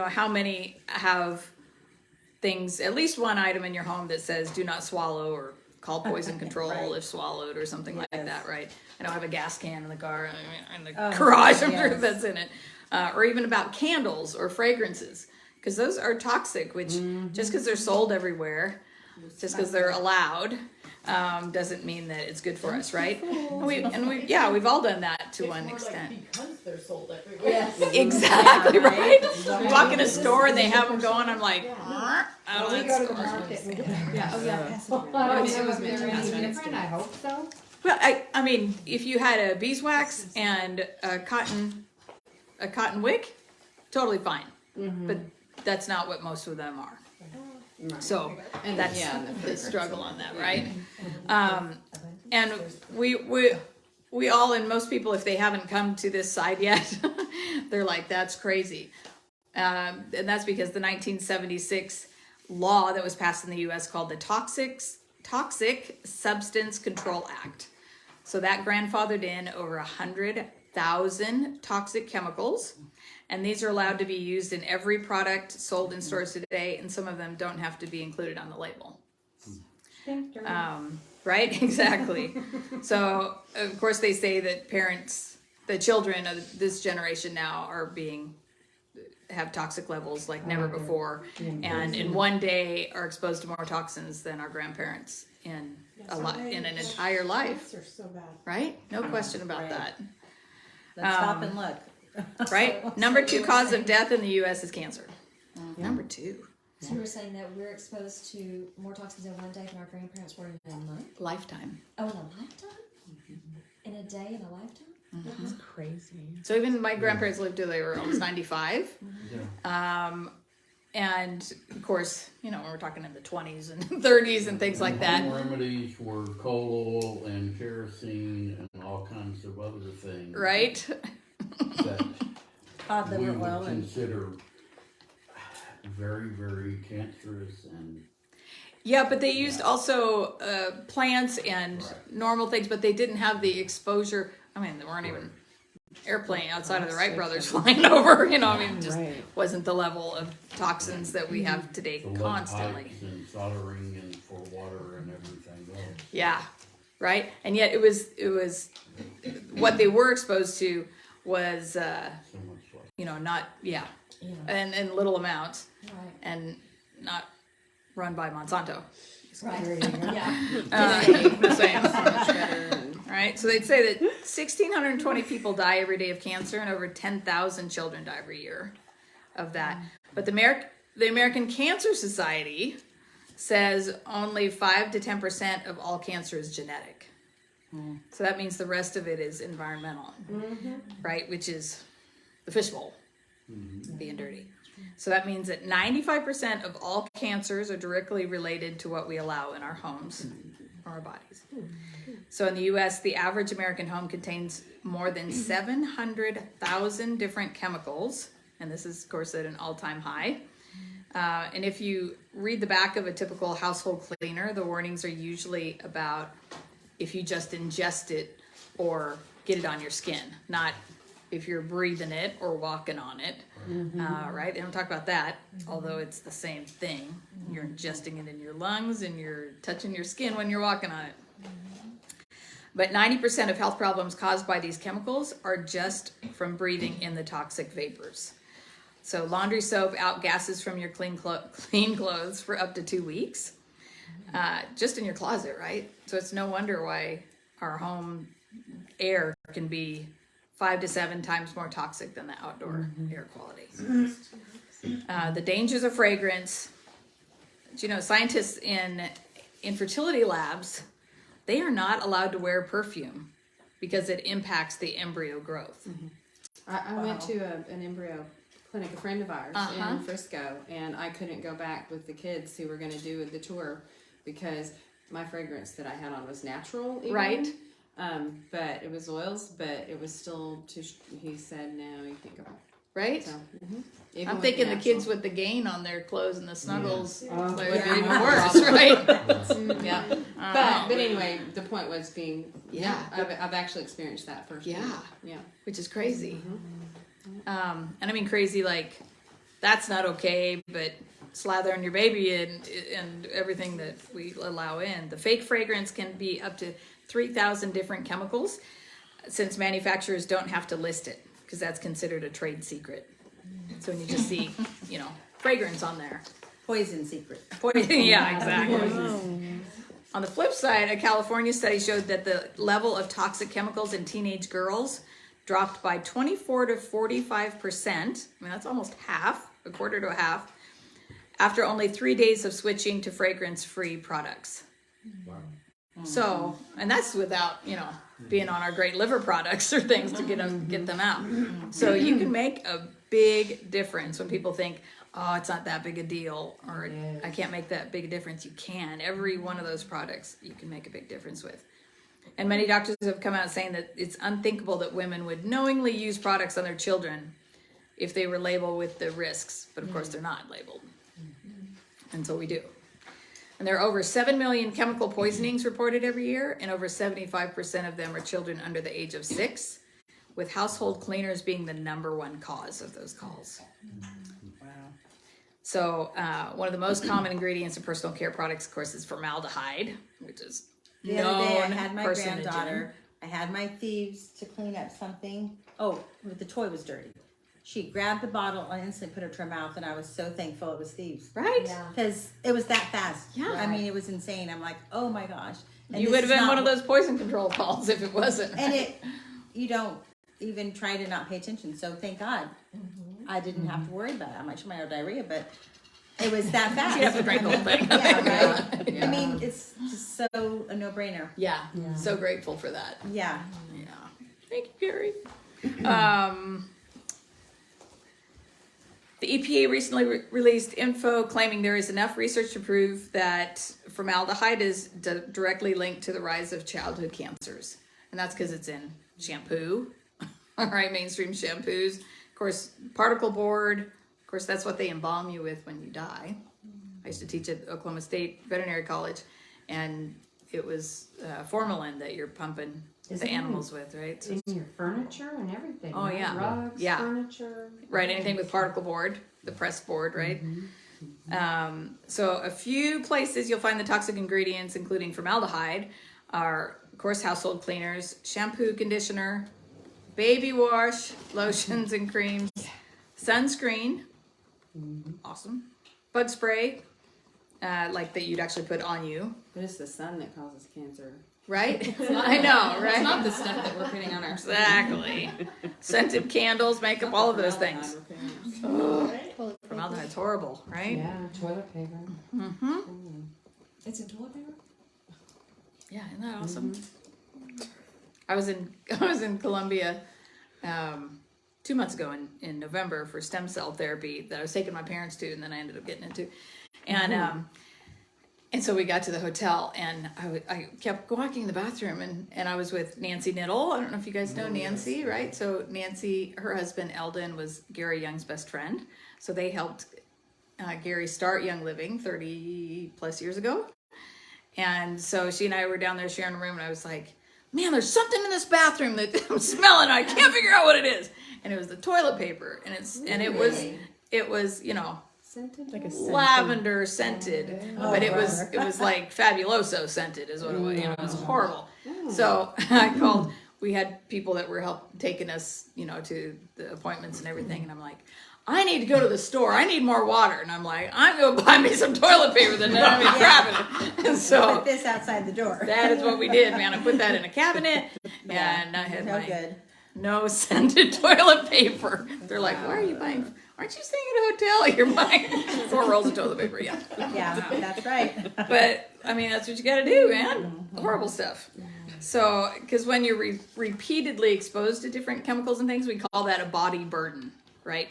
how many have things, at least one item in your home that says do not swallow or call poison control if swallowed or something like that, right? I know I have a gas can in the car, in the garage, I'm sure that's in it. Or even about candles or fragrances, because those are toxic, which just because they're sold everywhere, just because they're allowed, doesn't mean that it's good for us, right? We've all done that to one extent.
Like because they're sold everywhere.
Yes.
Exactly, right?
Exactly.
You walk in a store and they have them going, I'm like, I don't
We
know.
go to the market.
Yeah, oh yeah.
Pass it around.
I don't
It
know
was
if
meant to
they're
pass
any
around.
different. I hope so.
Well, I mean, if you had a beeswax and a cotton wick, totally fine. But that's not what most of them are. So, and that's the struggle on that, right? And we all, and most people, if they haven't come to this side yet, they're like, that's crazy. And that's because the 1976 law that was passed in the U.S. called the Toxic Substance Control Act. So that grandfathered in over 100,000 toxic chemicals. And these are allowed to be used in every product sold in stores today, and some of them don't have to be included on the label. Right? Exactly. So, of course, they say that the children of this generation now have toxic levels like never before, and in one day are exposed to more toxins than our grandparents in an entire life.
Are so bad.
Right? No question about that.
Let's stop and look.
Right? Number 2 cause of death in the U.S. is cancer. Number 2.
So you were saying that we're exposed to more toxins in one day than our grandparents were in a month?
Lifetime.
Oh, in a lifetime? In a day, in a lifetime?
That's crazy.
So even my grandparents lived till they were almost 95. And of course, when we're talking in the 20s and 30s and things like that.
Home remedies were coal oil and kerosene and all kinds of other things.
Right?
That
Cod
we
liver oil
would
and
consider very, very cancerous and
Yeah, but they used also plants and normal things, but they didn't have the exposure. I mean, there weren't even airplane outside of the Wright brothers flying over. You know, I mean, it just wasn't the level of toxins that we have today
The lead
constantly.
pipes and soldering and for water and everything else.
Yeah, right. And yet it was what they were exposed to was
So much like.
you know, not and in little amounts and not run by Monsanto. The same. Right. So they'd say that 1,620 people die every day of cancer, and over 10,000 children die every year of that. But the American Cancer Society says only 5 to 10% of all cancer is genetic. So that means the rest of it is environmental, right? Which is the fishbowl being dirty. So that means that 95% of all cancers are directly related to what we allow in our homes or our bodies. So in the US, the average American home contains more than 700,000 different chemicals. And this is, of course, at an all-time high. And if you read the back of a typical household cleaner, the warnings are usually about if you just ingest it or get it on your skin, not if you're breathing it or walking on it, right? They don't talk about that, although it's the same thing. You're ingesting it in your lungs and you're touching your skin when you're walking on it. But 90% of health problems caused by these chemicals are just from breathing in the toxic vapors. So laundry soap outgasses from your clean clothes for up to 2 weeks, just in your closet, right? So it's no wonder why our home air can be 5 to 7 times more toxic than the outdoor air quality. The dangers of fragrance. You know, scientists in infertility labs, they are not allowed to wear perfume because it impacts the embryo growth.
I went to an embryo clinic, a friend of ours in Frisco, and I couldn't go back with the kids who were going to do the tour because my fragrance that I had on was natural, even.
Right.
But it was oils, but it was still too. He said, "No, you can't go back."
Right.
So,
I'm thinking the kids with the gain on their clothes and the snuggles
would
would
be
be even
more
worse,
problem.
right?
Yeah. But anyway, the point was being.
Yeah.
I've actually experienced that firsthand.
Yeah.
Yeah.
Which is crazy. And I mean crazy like that's not okay, but slathering your baby and everything that we allow in. The fake fragrance can be up to 3,000 different chemicals, since manufacturers don't have to list it because that's considered a trade secret. So when you just see, you know, fragrance on there.
Poison secret.
Yeah, exactly. On the flip side, a California study showed that the level of toxic chemicals in teenage girls dropped by 24 to 45%. I mean, that's almost half, a quarter to a half, after only 3 days of switching to fragrance-free products.
Wow.
So, and that's without, you know, being on our great liver products or things to get them out. So you can make a big difference when people think, oh, it's not that big a deal, or I can't make that big a difference. You can. Every one of those products you can make a big difference with. And many doctors have come out saying that it's unthinkable that women would knowingly use products on their children if they were labeled with the risks. But of course, they're not labeled. And so we do. And there are over 7 million chemical poisonings reported every year, and over 75% of them are children under the age of 6, with household cleaners being the #1 cause of those calls. Wow. So one of the most common ingredients in personal care products, of course, is formaldehyde, which is
The other day, I
known
had my
carcinogen.
granddaughter. I had my thieves to clean up something. Oh, the toy was dirty. She grabbed the bottle and instantly put it to her mouth, and I was so thankful it was thieves.
Right?
Because it was that fast.
Yeah.
I mean, it was insane. I'm like, oh my gosh. And
You
this
would have
is
been
not
one of those poison control calls if it wasn't.
And you don't even try to not pay attention. So thank God I didn't have to worry about it. I might show my own diarrhea, but it was that fast.
You'd have to drink the whole thing.
Yeah, right?
Yeah.
I mean, it's just so a no-brainer.
Yeah. So grateful for that.
Yeah.
Yeah. Thank you, Gary. The EPA recently released info claiming there is enough research to prove that formaldehyde is directly linked to the rise of childhood cancers. And that's because it's in shampoo, all right, mainstream shampoos. Of course, particle board. Of course, that's what they embalm you with when you die. I used to teach at Oklahoma State Veterinary College, and it was formalin that you're pumping
Is
the
it in-
animals with, right? So,
In your furniture and everything.
Oh,
right?
yeah.
Rugs,
Yeah.
furniture.
right, anything with particle board, the press board, right? So a few places you'll find the toxic ingredients, including formaldehyde, are of course household cleaners, shampoo, conditioner, baby wash, lotions and creams, sunscreen, awesome, bug spray, like that you'd actually put on you,
But it's the sun that causes cancer.
right? I know,
It's
right?
not the stuff that we're putting on our skin.
Exactly. Scented candles, makeup, all of those things.
Toilet paper.
Formaldehyde's horrible, right?
Yeah, toilet paper.
Mm-hmm.
It's in toilet paper?
Yeah, isn't that awesome? I was in Colombia 2 months ago in November for stem cell therapy that I was taking my parents to, and then I ended up getting into. And so we got to the hotel, and I kept walking in the bathroom, and I was with Nancy Niddle. I don't know if you guys know Nancy, right? So Nancy, her husband Eldon was Gary Young's best friend. So they helped Gary start Young Living 30 plus years ago. And so she and I were down there sharing a room, and I was like, man, there's something in this bathroom that I'm smelling. I can't figure out what it is. And it was the toilet paper, and it was, you know,
Like a
lavender scented, but it was like Fabuloso scented is what it was. You know, it was horrible. So I called. We had people that were taking us, you know, to the appointments and everything, and I'm like, I need to go to the store. I need more water, and I'm like, I'm gonna buy me some toilet paper. Then I'm gonna grab it. And so
Put this outside the door.
that is what we did, man. I put that in a cabinet, and I had
So
my
good.
no scented toilet paper. They're like, why are you buying? Aren't you staying at a hotel? You're buying 4 rolls of toilet paper. Yeah.
Yeah, that's right.
But I mean, that's what you got to do, man. Horrible stuff. So, because when you're repeatedly exposed to different chemicals and things, we call that a body burden, right?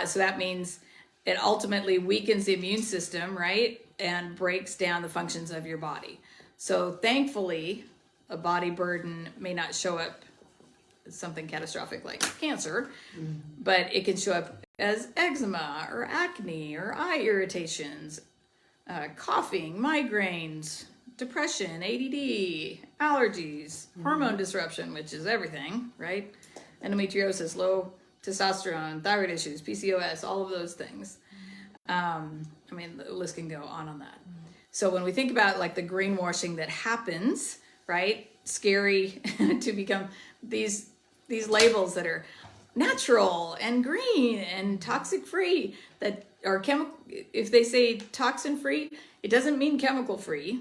So that means it ultimately weakens the immune system, right? And breaks down the functions of your body. So thankfully, a body burden may not show up as something catastrophic like cancer, but it can show up as eczema or acne or eye irritations, coughing, migraines, depression, ADD, allergies, hormone disruption, which is everything, right? Endometriosis, low testosterone, thyroid issues, PCOS, all of those things. I mean, the list can go on that. So when we think about like the greenwashing that happens, right? Scary to become these labels that are natural and green and toxic free, that are chemical. If they say toxin free, it doesn't mean chemical free,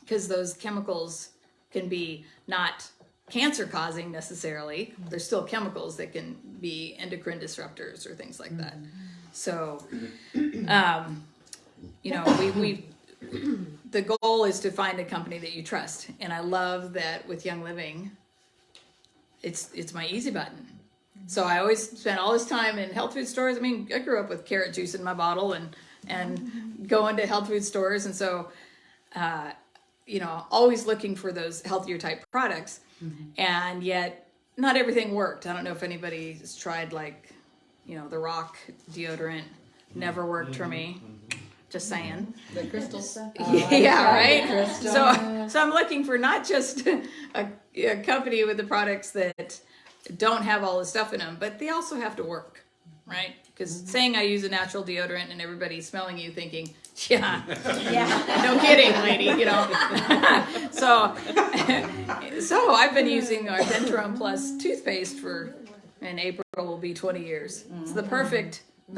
because those chemicals can be not cancer causing necessarily. They're still chemicals that can be endocrine disruptors or things like that. So, you know, we the goal is to find a company that you trust, and I love that with Young Living. It's my easy button. So I always spend all this time in health food stores. I mean, I grew up with carrot juice in my bottle and going to health food stores, and so you know, always looking for those healthier type products, and yet not everything worked. I don't know if anybody's tried, like, you know, the Rock deodorant. Never worked for me. Just saying.
The crystal stuff.
Yeah, right. So I'm looking for not just a company with the products that don't have all the stuff in them, but they also have to work, right? Because saying I use a natural deodorant and everybody's smelling you thinking, yeah, no kidding, lady, you know. So I've been using our Dentron Plus toothpaste in April will be 20 years. It's the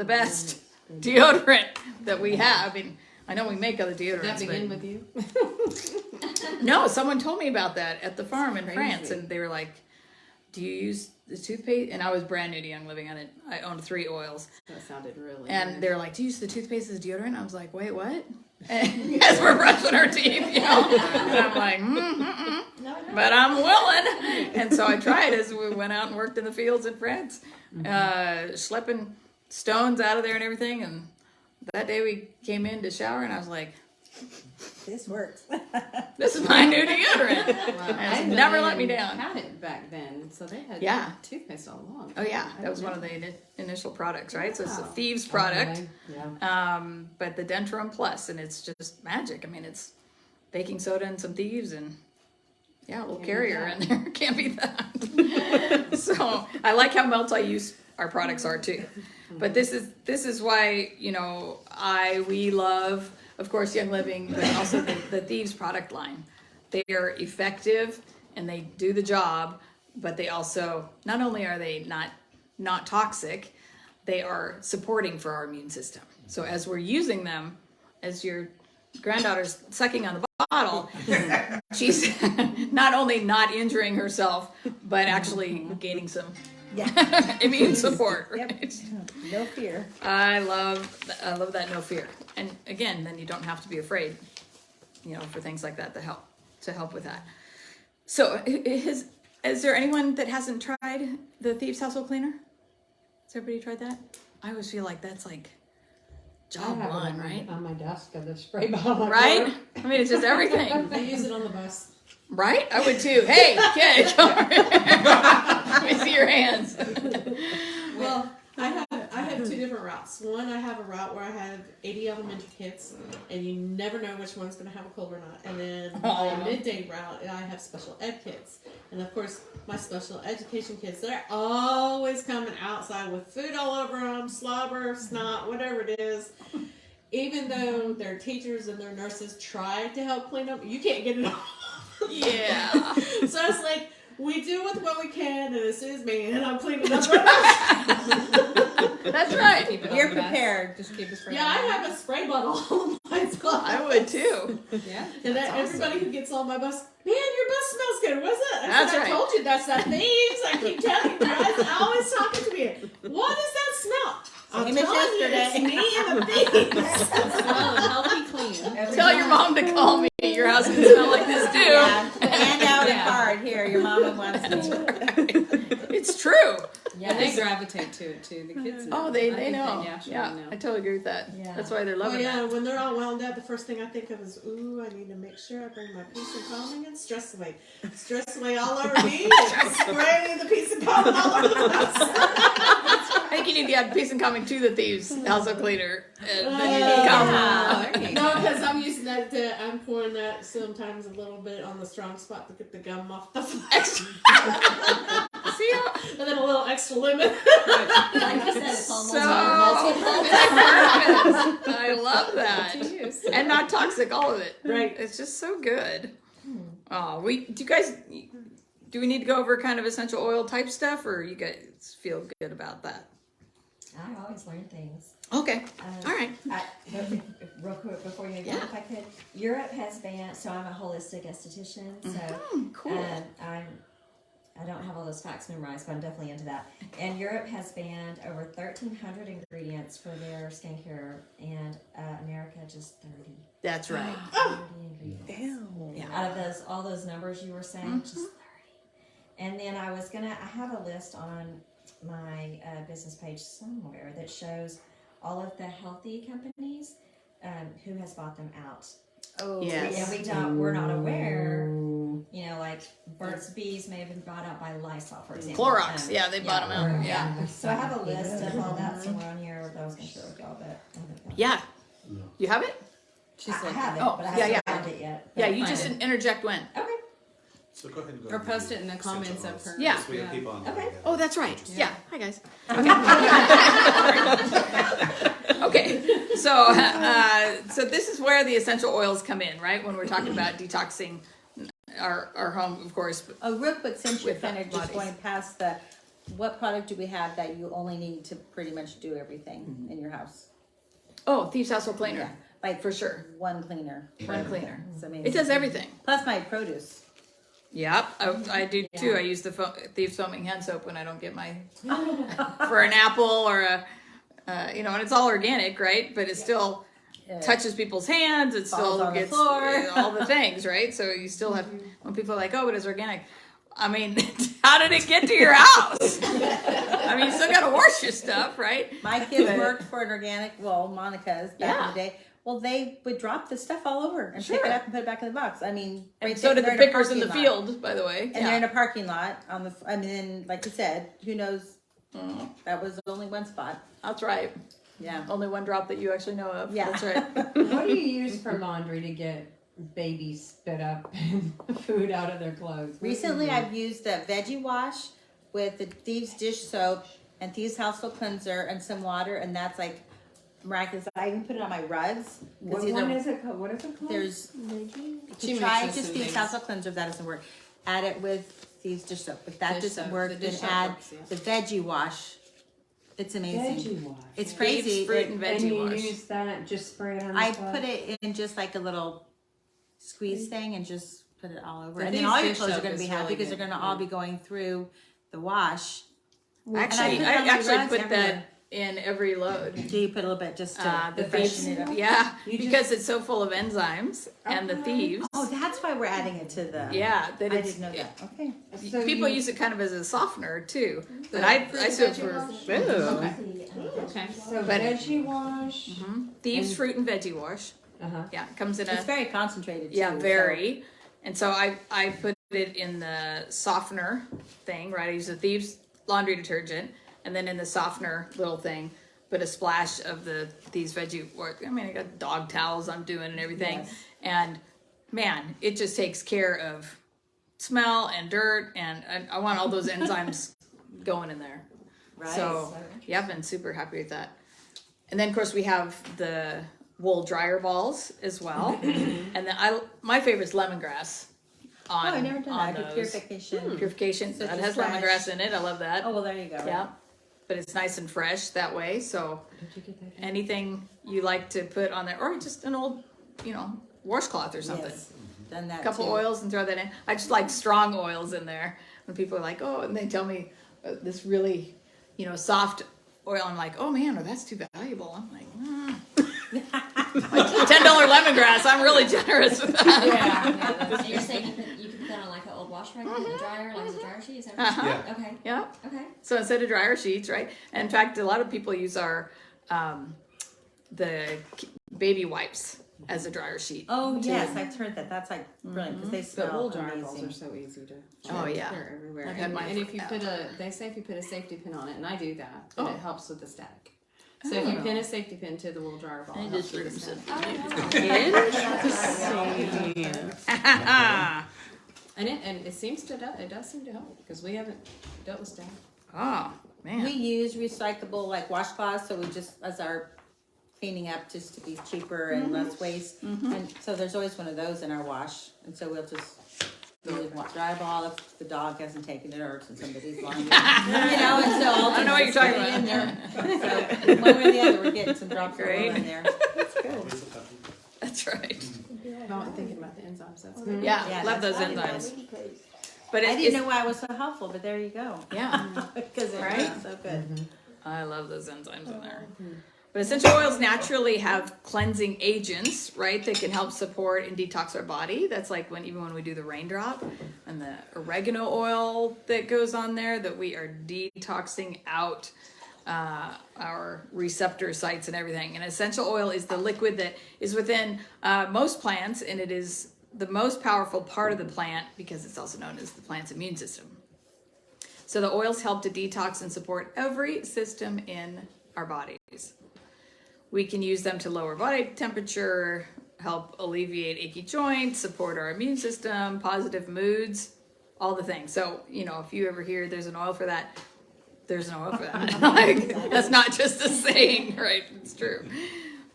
best deodorant that we have. I mean, I know we make other deodorants.
Did that begin with you?
No, someone told me about that at the farm in France, and they were like, do you use the toothpaste? And I was brand new to Young Living on it. I owned 3 oils.
That sounded really
And
weird.
they were like, do you use the toothpaste as deodorant? I was like, wait, what? And as we're brushing our teeth, you know. And I'm like, but I'm willing. And so I tried as we went out and worked in the fields in France, schlepping stones out of there and everything. And that day we came in to shower, and I was like,
This works.
This is my new deodorant.
Wow.
It's
I
never let me down.
Had it back then, so they had
Yeah.
toothpaste all along.
Oh yeah,
I
that was
didn't
one of
know.
the initial products, right? So it's a
Wow.
Thieves product,
Yeah.
but the Dentron Plus, and it's just magic. I mean, it's baking soda and some Thieves, and yeah, a little carrier in there. Can't beat that. So I like how multi-use our products are too. But this is why we love, of course, Young Living, but also the Thieves product line. They are effective and they do the job, but they also, not only are they not toxic, they are supporting for our immune system. So as we're using them, as your granddaughter's sucking on the bottle, she's not only not injuring herself, but actually gaining some immune support. Right?
Yep. No fear.
I love that no fear. And again, then you don't have to be afraid, for things like that to help with that. So is there anyone that hasn't tried the Thieves Household Cleaner? Has everybody tried that? I always feel like that's like job one, right?
On my desk, got the spray bottle.
Right? I mean, it's just everything.
I use it on the bus.
Right? I would too. Hey, kid, come over here. Let me see your hands.
Well, I have two different routes. One, I have a route where I have 80 elementary kids, and you never know which one's going to have a cold or not. And then my midday route, I have special ed kids. And of course, my special education kids, they're always coming outside with food all over them, slobber, snot, whatever it is. Even though their teachers and their nurses try to help clean up, you can't get it off.
Yeah.
So it's like, we do with what we can, and this is me, and I'm cleaning up.
That's right.
Keep it on
You're
the bus.
prepared.
Just keep a spray.
Yeah, I have a spray bottle on my bus.
I would too.
Yeah.
And
That's
everybody
awesome.
who gets on my bus, man, your bus smells good. What's it?
That's
I
right.
told you that's that Thieves. I keep telling you guys, always talking to me. What is that smell? I'm
Same as
telling you, it's
yesterday.
me and the Thieves.
Smell healthy, clean.
Tell your mom to call me. Your house can smell like this too.
Yeah. Hand out
Yeah.
a card. Here, your mama wants me.
It's true.
And they gravitate to it too. The kids know.
Oh,
I
they
think
know.
naturally
Yeah,
know.
I totally agree with that.
Yeah.
That's why they're
Oh
loving
yeah,
that.
when they're all wound up, the first thing I think of is, ooh, I need to make sure I bring my peace and calming and stress away. Stress away all over me and spray the peace and calming all over the house.
I think you need to add peace and calming to the Thieves Household Cleaner. And then you need calming.
Oh, there you go.
No, because I'm using that. I'm pouring that sometimes a little bit on the strong spot to get the gum off the
Extra. See how
and then a little extra lemon.
Like you said, it's almost
so
almost-
multi-purpose. I love that.
To use.
And not toxic, all of it.
Right.
It's just so good. Oh, do we need to go over kind of essential oil type stuff, or you guys feel good about that?
I always learn things.
Okay. All right.
Real quick before you go,
Yeah.
if I could, Europe has banned. So I'm a holistic esthetician. So
Cool.
I don't have all those facts memorized, but I'm definitely into that. And Europe has banned over 1,300 ingredients for their skincare, and America just 30.
That's right.
30 ingredients.
Yeah.
Out of all those numbers you were saying, just 30. And then I have a list on my business page somewhere that shows all of the healthy companies who has bought them out.
Oh,
Yes.
And we're not aware, like Burt's Bees may have been bought out by Lysol, for example.
Clorox. Yeah, they bought them out. Yeah.
So I have a list of all that somewhere on here that I was going to share with y'all, but
Yeah. You have it?
I have it,
Oh,
but I
yeah,
haven't
yeah.
found it yet.
Yeah,
But
you
I
just
find
interject when.
it. Okay.
So go ahead and go.
Or
ahead
post
and
it in the
do essential
comments of
oils.
her.
Yeah.
Because we have people on there.
Okay.
that
Oh, that's
are
right.
interested.
Yeah. Hi, guys. Okay. So this is where the essential oils come in, right? When we're talking about detoxing our home, of course.
Oh, real quick, since you're
With
kind of just
bodies.
going past what product do we have that you only need to pretty much do everything in your house?
Oh, Thieves Household Cleaner.
Yeah, like
For sure.
one cleaner.
One cleaner.
So, I mean,
It does everything.
plus my produce.
Yep, I do too. I use the Thieves foaming hand soap when I don't get my for an apple or and it's all organic, right? But it still touches people's hands. It
Falls
still
on the
gets
floor.
all the things, right? So you still have when people are like, "Oh, but it's organic." I mean, how did it get to your house? I mean, you still got to wash your stuff, right?
My kids worked for an organic, Monica's back in
Yeah.
the day, Well, they would drop the stuff all over and pick
Sure.
it up and put it back in the box. I mean,
And
right
so
there-
did the
they're in a
pickers in the
parking lot.
field, by the way.
And they're in a parking lot on the. I mean, like you said, who knows? That was only one spot.
That's right.
Yeah.
Only one drop that you actually know of.
Yeah.
That's right.
What do you use for laundry to get babies spit up and food out of their clothes?
Recently, I've used the veggie wash with the Thieves dish soap and Thieves household cleanser and some water, and that's like miraculous. I even put it on my rugs.
What one is it called? What is it called?
There's
She
try
mixes
just
some
Thieves
things.
household cleanser if that doesn't work. Add it with Thieves dish soap. If that
Dish
doesn't
soap.
work,
The
then
dish soap
add
works, yeah.
the veggie wash. It's amazing.
Veggie wash.
It's
Thieves
crazy.
fruit and
And
veggie
you
wash.
use that, just spray it on the
I
spot?
put it in just like a little squeeze thing and just put it all over.
The
And then
Thieves
all your
dish
clothes are
soap
going to be
is
happy
really
because
good,
they're going to all be going through the wash.
Actually,
put it
I
on my
actually
rugs
put
everywhere.
that in every load.
Do you put a little bit just to
The
freshen
thieves,
it up?
yeah,
You
because it's so full of enzymes and the thieves.
Oh, that's why we're adding it to the.
Yeah, that
I
it's,
didn't know that. Okay.
So
people
you-
use it kind of as a softener too. But I switch for
Okay.
So
But-
veggie wash.
thieves
And-
fruit and veggie wash.
Uh-huh.
Yeah, it comes in
It's
a
very concentrated.
yeah
too,
very. And so I put it in the softener thing, right? I use the thieves laundry detergent, and then in the softener little thing, put a splash of the these veggie. I mean, I got dog towels I'm doing and everything,
Yes.
and man, it just takes care of smell and dirt, and I want all those enzymes going in there.
Right.
So yeah, I've been super happy with that. And then of course we have the wool dryer balls as well, and then my favorite is lemongrass. On,
Oh, I never done
on
that. I do
those.
purification.
Purification.
Such
That
as
has
fresh.
lemongrass in it. I love that.
Oh, well, there you go.
Yeah, but it's nice and fresh that way. So anything you like to put on there, or just an old, washcloth or something.
Yes. Done that
A couple
too.
oils and throw that in. I just like strong oils in there. When people are like, oh, and they tell me this really, soft oil. I'm like, oh man, that's too valuable. I'm like, like $10 lemongrass. I'm really generous with that.
So you're saying you can put that on like an old wash rag in the dryer, like as a dryer sheet? Is that what
Uh-huh.
Yeah.
Okay.
Yeah.
Okay.
So instead of dryer sheets, right? In fact, a lot of people use our the baby wipes as a dryer sheet.
Oh,
too.
yes. I've heard that. That's like brilliant because they
The
smell
wool dryer balls
amazing.
are so easy to.
Oh, yeah.
They're everywhere.
I've had
And,
mine
and if you
forever.
they say if you put a safety pin on it, and I do that, then
Oh.
it helps with the static. So if you pin a safety pin to the wool dryer ball,
I
it helps
just
with the
learned
static. And it seems to it does seem to help because we haven't dealt with static.
Oh man.
We use recyclable like washcloths, so we just as our cleaning up just to be cheaper and less waste. And so there's always one of those in our wash, and so we'll just dry ball if the dog hasn't taken it or it's in somebody's laundry. And so I'll
I don't know what you're talking
just put it
about.
in there. So one way or the other, we're getting some drops of oil
Great.
in there. That's good.
Always a puppy.
That's right.
Oh, I'm thinking about the enzymes. That's good.
Yeah,
Yeah,
love those
that's
enzymes. But
I
it's,
didn't know why it was so helpful, but there you go.
yeah,
Because
Right?
it's so good.
I love those enzymes in there. But essential oils naturally have cleansing agents, right? That can help support and detox our body. That's like even when we do the raindrop and the oregano oil that goes on there, that we are detoxing out our receptor sites and everything. And essential oil is the liquid that is within most plants, and it is the most powerful part of the plant because it's also known as the plant's immune system. So the oils help to detox and support every system in our bodies. We can use them to lower body temperature, help alleviate achy joints, support our immune system, positive moods, all the things. So, if you ever hear there's an oil for that, there's an oil for that. That's not just a saying, right? It's true.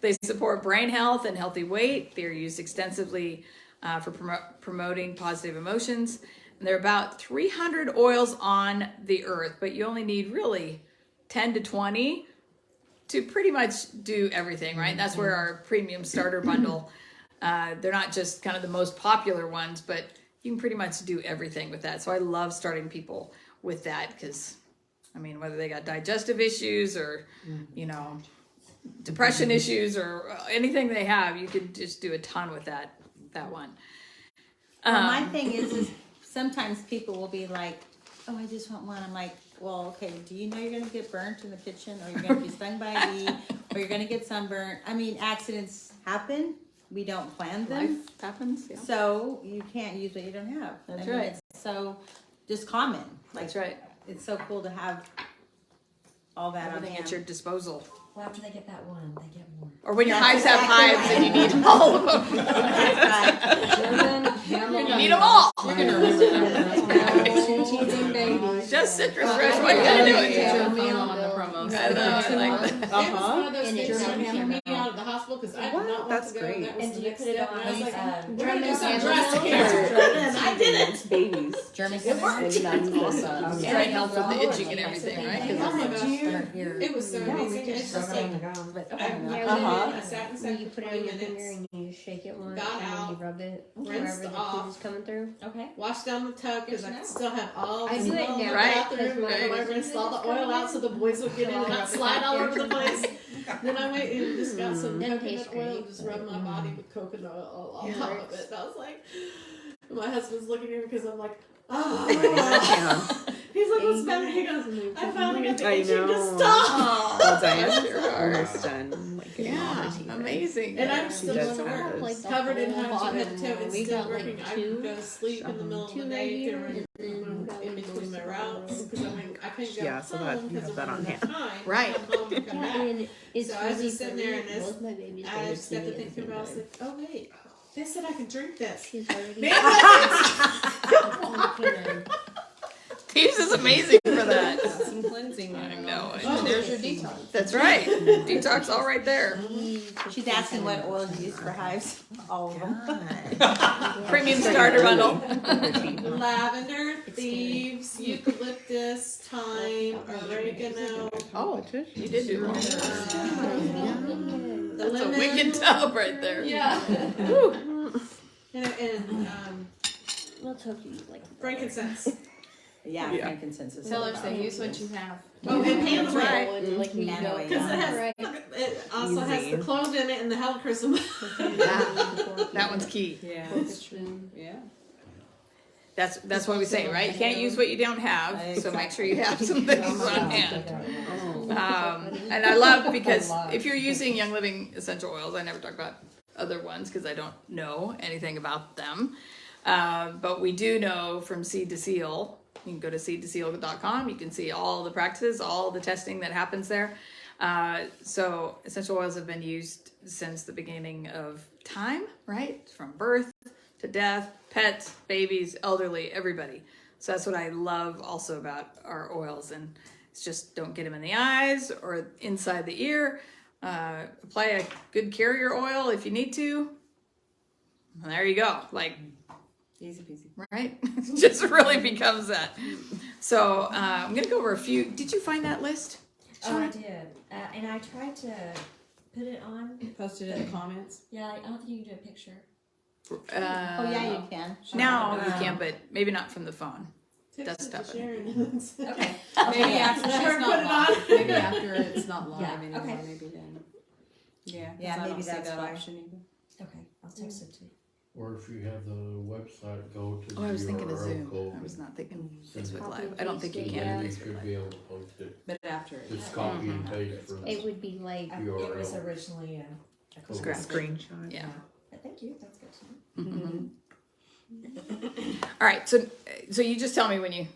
They support brain health and healthy weight. They're used extensively for promoting positive emotions. And there are about 300 oils on the earth, but you only need really 10 to 20 to pretty much do everything, right? And that's where our premium starter bundle, they're not just kind of the most popular ones, but you can pretty much do everything with that. So I love starting people with that because, whether they got digestive issues or, depression issues or anything they have, you can just do a ton with that one.
Well, my thing is sometimes people will be like, oh, I just want one. I'm like, well, okay, do you know you're going to get burnt in the kitchen or you're going to be stung by a bee or you're gonna get sunburned. I mean, accidents happen. We don't plan them.
Life happens. Yeah.
So you can't use what you don't have.
That's
I mean,
right.
It's so just common. Like,
That's right.
it's so cool to have all that on
Everything
hand.
at your disposal.
Well, after they get that one, they get more.
Or when your
That's
hives have
exactly
hives and you need all of them.
German
You need them all.
You're gonna remember that.
teething babies.
Just citrus fresh. What are you gonna do with it?
German on the promos.
I know, I like that.
It was one of those
And
things
it's
that
German
kept me
camel.
out of the hospital because I did
What?
not want
That's
to go.
great.
That was
And
the
do you
next
put it
step.
on,
And I was like,
German
we're gonna do some
camel
breast
milk?
cancer. And I did it.
Babies.
German
It worked.
That's awesome.
It's right help with the itching and everything, right? 'Cause
Oh my
it's-
gosh. It was so amazing. It's just like, I sat and
When
sat
you
for
put it
20
on your finger
minutes,
and you shake it once,
Got
and then
out,
you rub it
rinsed
wherever the
off.
pee is coming through.
Okay.
washed down the tub because I could still have all
I
the
do it
smell in
now,
the
right?
bathroom.
Right.
I rinsed all the oil out so the boys would get in and not slide all over the place. Then I went and just got some
It'll
coconut
taste
oil
great,
and just rubbed my body with coconut oil all on top of it. And I was like, my husband's looking at me because I'm like, oh. He's like, what's the matter? He goes, I finally got the
I
itching to
know.
stop.
Well, Diane's
Your heart.
almost done. Like, getting all her teeth in.
Amazing.
And I'm
She
still
does
going to
have
work.
those.
Covered in
whole
hives from head to
bottom.
toe and
We
still
got, like,
working. I
two-
go to sleep in the middle of the
two
day
right here,
during
and then we got,
in
like,
between my routes because I mean I couldn't go
Yeah, so that-
home
you
because
have
of
that on
enough
hand.
time.
Right.
Come home and come back.
And it's
So I was
easy
just
for
sitting
me.
there and this-
Both my babies
I
go to
just got to
sleep
thinking about. I was like, oh wait, they said I could drink this.
She's already.
Man,
Thieves is amazing for that.
Some cleansing.
I know.
And there's your detox.
That's right. Detox all right there.
She's asking what oil you use for hives. All of them.
Premium starter bundle.
lavender, thieves, eucalyptus, thyme, oregano.
Oh, you did do one.
The
That's a
lemon.
wicked tub right there.
Yeah. and
Let's hope you like.
frankincense.
Yeah,
Yeah.
frankincense is
Tell her say use what you have.
Oh, and
That's
panel.
right.
And, like, you
Man,
go.
oh, yeah.
Because it has,
Right.
it also has the clove in it and the helichrysum.
That one's key.
Yeah. Yeah.
That's what we say, right? You can't use what you don't have, so make sure you have some things on hand. And I love because if you're using Young Living essential oils, I never talk about other ones because I don't know anything about them. But we do know from Seed to Seal. You can go to seedtoseal.com. You can see all the practices, all the testing that happens there. So essential oils have been used since the beginning of time, right? From birth to death, pets, babies, elderly, everybody. So that's what I love also about our oils. And it's just don't get them in the eyes or inside the ear. Apply a good carrier oil if you need to. And there you go. Like,
Easy peasy.
right? It just really becomes that. So I'm going to go over a few. Did you find that list?
Oh, I did. And I tried to put it on.
Posted in the comments.
Yeah, I don't think you can do a picture.
Oh yeah, you can.
Now you can, but maybe not from the phone.
Tips
Desktop
to
it.
Sharon.
Okay.
Maybe after
Let her
she's
put
not
it
live.
on.
Maybe after it's not live
Yeah,
anymore.
okay.
Maybe then. Yeah. 'cause
Yeah,
I don't
maybe
see
that's
that
why.
option either.
Okay, I'll text it to you.
Or if you have the website, go to the
Oh, I was thinking of
URL
Zoom.
code.
I was not thinking
Send it.
Facebook Live. I don't think you
And
can.
then
in
you
Facebook
should
Live.
be able to post it.
But after it.
Just copy and paste from.
It would be like.
It was
URL.
originally a
Okay.
Scratch.
Screenshot.
Yeah.
But thank you. That's good to know.
All right. So you just tell me when you.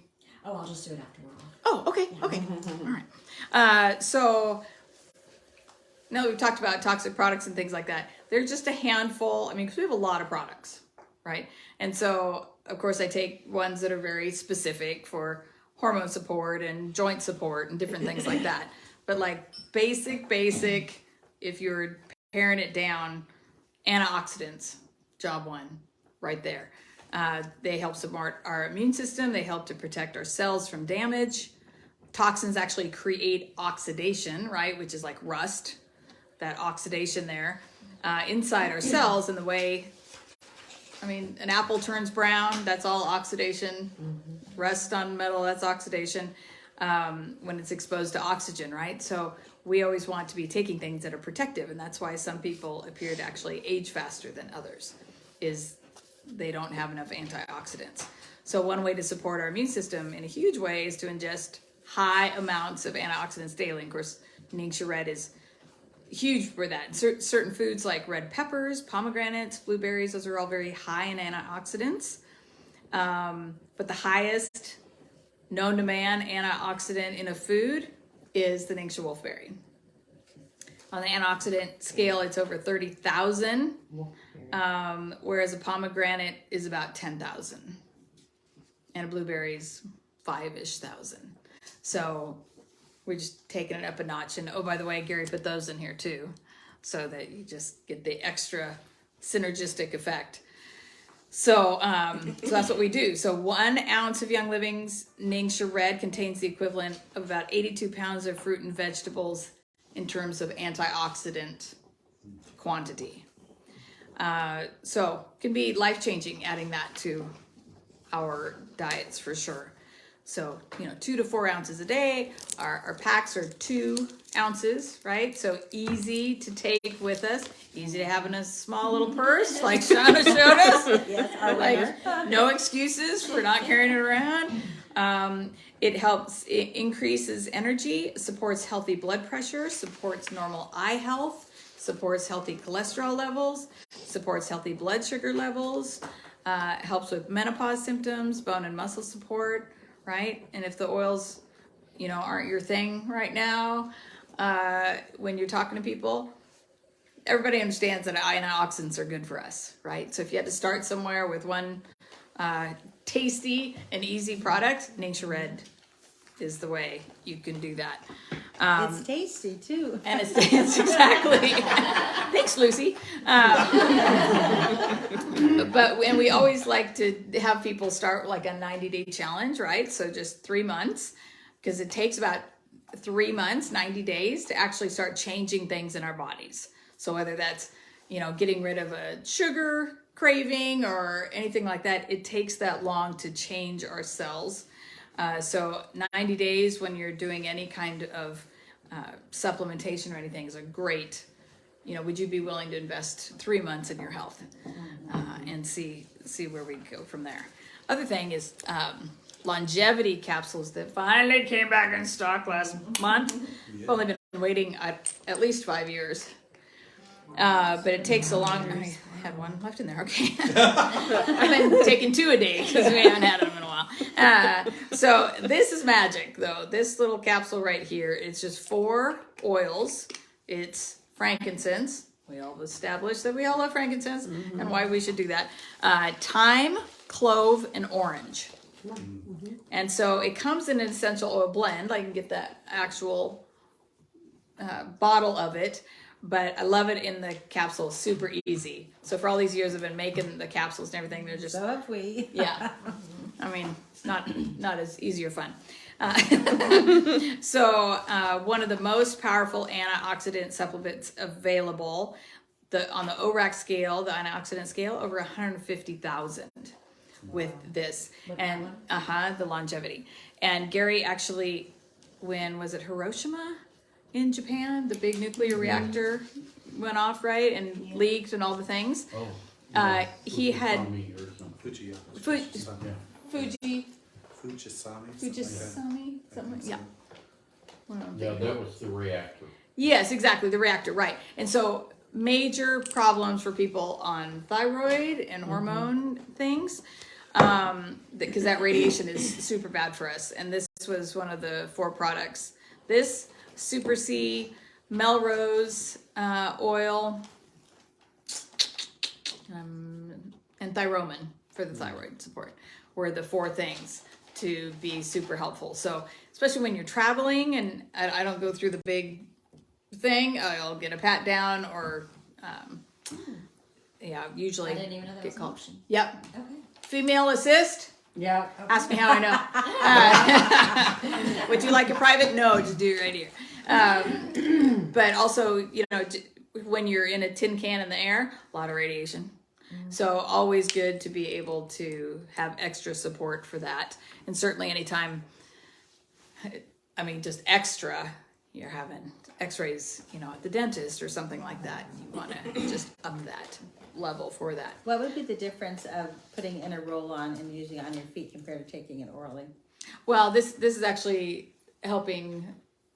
Oh, I'll just do it after we're off.
Oh, okay. Okay. All right. So now that we've talked about toxic products and things like that, there's just a handful. I mean, because we have a lot of products, right? And so, of course, I take ones that are very specific for hormone support and joint support and different things like that. But like basic, if you're paring it down, antioxidants, job one, right there. They help support our immune system. They help to protect our cells from damage. Toxins actually create oxidation, right? Which is like rust, that oxidation there inside our cells. And the way, I mean, an apple turns brown, that's all oxidation. Rust on metal, that's oxidation when it's exposed to oxygen, right? So we always want to be taking things that are protective. And that's why some people appear to actually age faster than others, is they don't have enough antioxidants. So one way to support our immune system in a huge way is to ingest high amounts of antioxidants daily. Of course, Ningxia Red is huge for that. Certain foods like red peppers, pomegranates, blueberries, those are all very high in antioxidants. But the highest known to man antioxidant in a food is the Ningxia wolfberry. On the antioxidant scale, it's over 30,000, whereas a pomegranate is about 10,000, and a blueberry's 5-ish thousand. So we're just taking it up a notch. And oh, by the way, Gary put those in here too, so that you just get the extra synergistic effect. So, so that's what we do. So 1 ounce of Young Living's Ningxia Red contains the equivalent of about 82 pounds of fruit and vegetables in terms of antioxidant quantity. So can be life-changing adding that to our diets for sure. So, 2 to 4 ounces a day. Our packs are 2 ounces, right? So easy to take with us, easy to have in a small little purse, like Shauna showed us.
Yes, our winner.
Like, no excuses for not carrying it around. It helps, it increases energy, supports healthy blood pressure, supports normal eye health, supports healthy cholesterol levels, supports healthy blood sugar levels, helps with menopause symptoms, bone and muscle support, right? And if the oils, aren't your thing right now, when you're talking to people, everybody understands that antioxidants are good for us, right? So if you had to start somewhere with one tasty and easy product, Ningxia Red is the way you can do that.
It's tasty too.
And it's exactly. Thanks, Lucy. And we always like to have people start like a 90-day challenge, right? So just 3 months, because it takes about 3 months, 90 days to actually start changing things in our bodies. So whether that's, getting rid of a sugar craving or anything like that, it takes that long to change our cells. So 90 days when you're doing any kind of supplementation or anything is a great, would you be willing to invest 3 months in your health and see where we go from there? Other thing is longevity capsules that finally came back in stock last month. I've only been waiting at least 5 years. But it takes a long. I had one left in there. Okay, I've been taking 2 a day because we haven't had them in a while. So this is magic, though. This little capsule right here. It's just 4 oils. It's frankincense. We all established that we all love frankincense and why we should do that. Thyme, clove, and orange. And so it comes in an essential oil blend. I can get that actual bottle of it. But I love it in the capsule, super easy. So for all these years I've been making the capsules and everything, they're just...
So have we.
Yeah. I mean, not as easy or fun. So one of the most powerful antioxidant supplements available, on the ORAC scale, the antioxidant scale, over 150,000 with this. And the longevity. And Gary actually, when was it Hiroshima? In Japan, the big nuclear reactor went off, right, and leaked and all the things. He had
Fuji.
Fujisami, something like that.
Yeah, that was the reactor.
Yes, exactly, the reactor, right. And so major problems for people on thyroid and hormone things, because that radiation is super bad for us. And this was one of the 4 products. This Super C, Melrose oil, and Thyromin for the thyroid support were the 4 things to be super helpful. So especially when you're traveling, and I don't go through the big thing, I'll get a pat down or usually
I didn't even know that was an option.
Yep.
Okay.
Female assist.
Yeah.
Ask me how I know. Would you like a private? No, just do it right here. But also, when you're in a tin can in the air, a lot of radiation. So always good to be able to have extra support for that. And certainly anytime, just extra, you're having x-rays, at the dentist or something like that. You want to just up that level for that.
What would be the difference of putting in a roll-on and using it on your feet compared to taking it orally?
Well, this is actually helping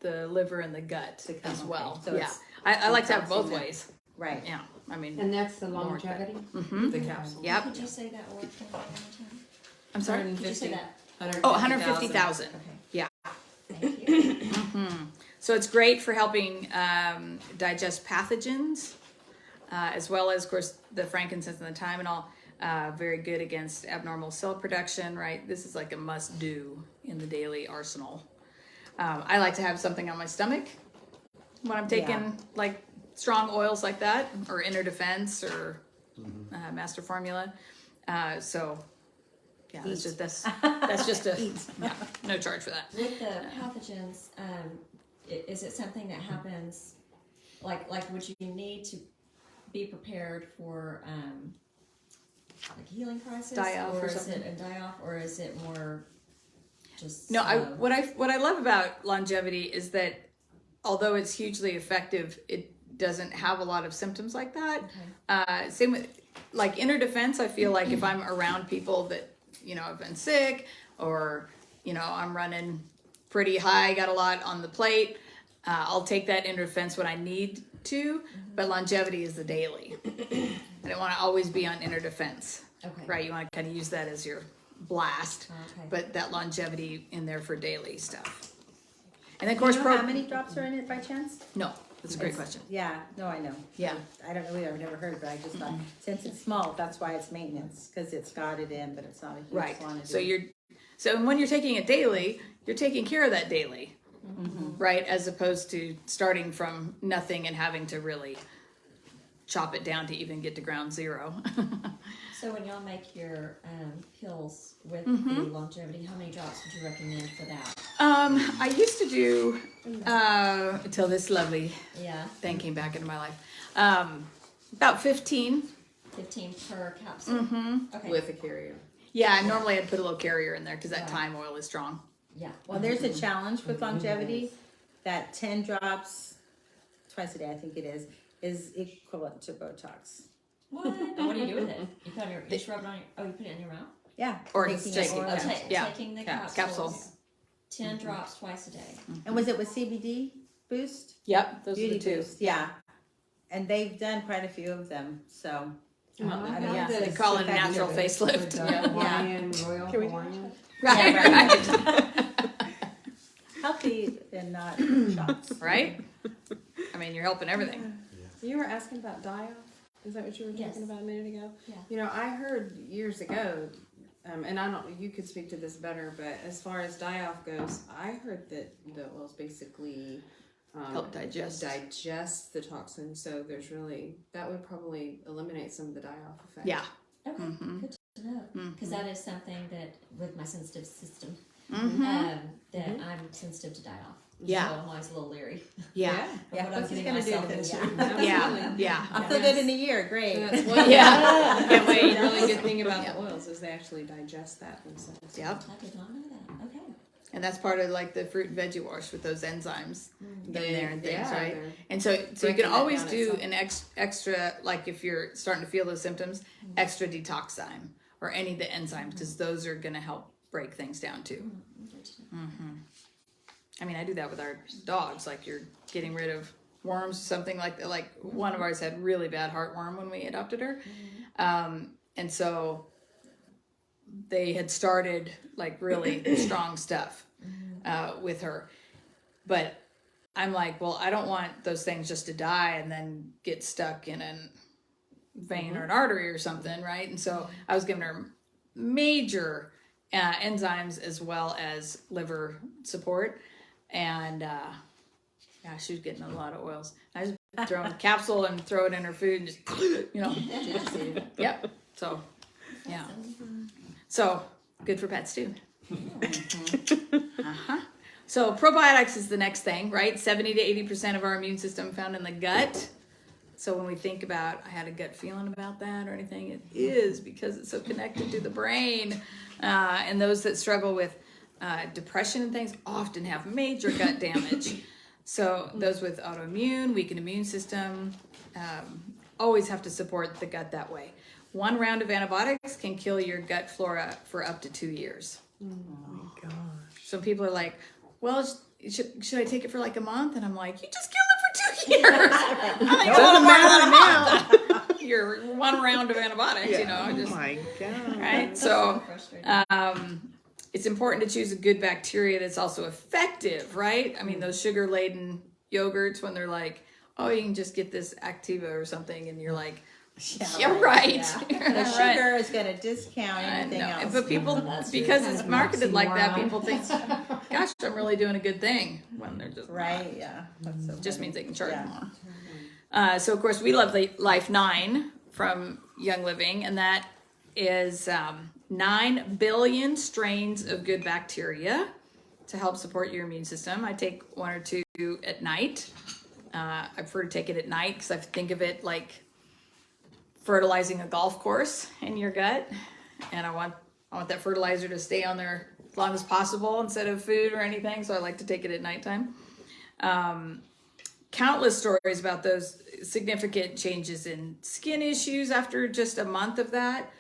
the liver and the gut as well.
So
yeah, I like to have both ways.
Right.
Yeah, I mean,
And that's the
More like that.
longevity?
The capsule.
yep.
Could you say that word one more time?
I'm sorry.
Did you say that?
Oh, 150,000.
Okay.
Yeah.
Thank you.
So it's great for helping digest pathogens, as well as, of course, the frankincense and the Tylenol. Very good against abnormal cell production, right? This is like a must-do in the daily arsenal. I like to have something on my stomach when I'm taking like strong oils like that, or Inner Defense, or Master Formula. So yeah, that's just a no charge for that.
With the pathogens, is it something that happens, like would you need to be prepared for like healing crisis,
Die-off or
or is
something?
it a die-off, or is it more just
No,
slow?
what I love about longevity is that although it's hugely effective, it doesn't have a lot of symptoms like that. Same with like Inner Defense. I feel like if I'm around people that have been sick, or I'm running pretty high, got a lot on the plate, I'll take that Inner Defense when I need to. But longevity is the daily. I don't want to always be on Inner Defense.
Okay.
Right? You want to kind of use that as your blast,
Okay.
but that longevity in there for daily stuff. And then, of course,
Do you know how many drops are in it by chance?
No, that's a great question.
Yeah, no, I know.
Yeah.
I don't know, I've never heard of it, I just thought, since it's small, that's why it's maintenance, because it's got it in, but it's not a huge
Right.
quantity.
So when you're taking it daily, you're taking care of that daily, right? As opposed to starting from nothing and having to really chop it down to even get to ground zero.
So when y'all make your pills with the longevity, how many drops would you recommend for that?
I used to do until this lovely
Yeah,
thing came back into my life. About 15.
15 per capsule. Okay.
With a carrier.
Yeah, normally I'd put a little carrier in there because that thyme oil is strong.
Yeah.
Well, there's a challenge with longevity, that 10 drops, twice a day, I think it is equivalent to Botox.
What? What do you do with it? You put it on your, you just rub it on your, you put it in your mouth?
Yeah.
Or
taking
just
it
take it.
oral.
Yeah.
Taking the
Yeah,
capsules.
capsule.
10 drops twice a day.
And was it with CBD boost?
Yep, those
Beauty
are the two.
boost, yeah. And they've done quite a few of them, so. I don't know.
Yeah, they call it a natural facelift.
Hawaiian, Royal Hawaiian.
Right,
Yeah,
right.
Healthy and not shots.
Right? I mean, you're helping everything.
You were asking about die-off? Is that what you were
Yes.
talking about a minute ago?
Yeah.
I heard years ago, and I don't, you could speak to this better, but as far as die-off goes, I heard that the oils basically
Help digest.
digest the toxin. So there's really, that would probably eliminate some of the die-off effect.
Yeah.
Okay, good to know. Because that is something that, with my sensitive system, that I'm sensitive to die-off.
Yeah.
So I'm always a little leery.
Yeah.
Of what I'm
what's this
getting
gonna do
myself
with
into.
it?
Yeah. Yeah.
I'll feel good in a year, great.
So that's one
Yeah. Can't wait.
The really good thing about the oils is they actually digest that themselves.
Yep.
I did not know that. Okay.
And that's part of like the fruit and veggie wash with those enzymes in there and things,
Yeah,
right?
they're
And so you
breaking
can
that
always
down
do
itself.
an extra, like if you're starting to feel those symptoms, extra detoxime or any of the enzymes, because those are going to help break things down too. I mean, I do that with our dogs. Like you're getting rid of worms, something like that. Like one of ours had really bad heartworm when we adopted her, and so they had started like really strong stuff with her. But I'm like, well, I don't want those things just to die and then get stuck in a vein or an artery or something, right? And so I was giving her major enzymes as well as liver support. And yeah, she was getting a lot of oils. I just throw in a capsule and throw it in her food and just, Yep. So, yeah. So, good for pets too. So, probiotics is the next thing, right? 70 to 80% of our immune system found in the gut. So when we think about, I had a gut feeling about that or anything, it is because it's so connected to the brain. And those that struggle with depression and things often have major gut damage. So those with autoimmune, weakened immune system, always have to support the gut that way. One round of antibiotics can kill your gut flora for up to 2 years.
Oh my gosh.
So people are like, well, should I take it for like a month? And I'm like, you just killed it for
Doesn't matter now.
Your one round of antibiotics, you know.
Oh
Just,
my god.
right? So, it's important to choose a good bacteria that's also effective, right? I mean, those sugar-laden yogurts, when they're like, oh, you can just get this Activa or something, and you're like, yeah, right.
Yeah. The sugar is going to discount anything
No,
else.
but people, because it's marketed like that, people think, gosh, I'm really doing a good thing, when they're just
Right, yeah. That's so
just
funny.
means they can charge
Yeah.
more. So of course we love the Life 9 from Young Living, and that is 9 billion strains of good bacteria to help support your immune system. I take 1 or 2 at night. I prefer to take it at night because I think of it like fertilizing a golf course in your gut, and I want that fertilizer to stay on there as long as possible instead of food or anything. So I like to take it at nighttime. Countless stories about those significant changes in skin issues after just a month of that,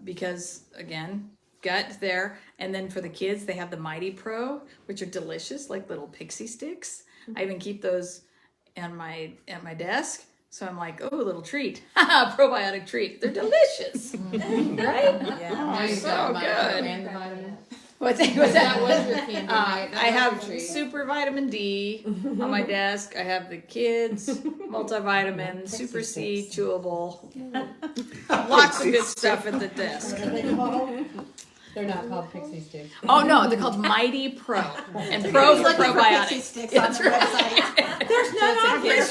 because again, gut there. And then for the kids, they have the Mighty Pro, which are delicious, like little pixie sticks. I even keep those at my desk. So I'm like, oh, a little treat. Probiotic treat. They're delicious. Right?
Yeah.
They're so good.
And the vitamin.
What's
That
that?
was your candy, right? That
I
was
have
your treat.
super vitamin D on my desk. I have the kids multivitamin, super C chewable. Lots of good stuff at the desk.
What are they called? They're not called pixie sticks.
Oh no, they're called Mighty Pro, and Pro for
Looking for pixie
probiotics.
sticks on the website. There's none on here.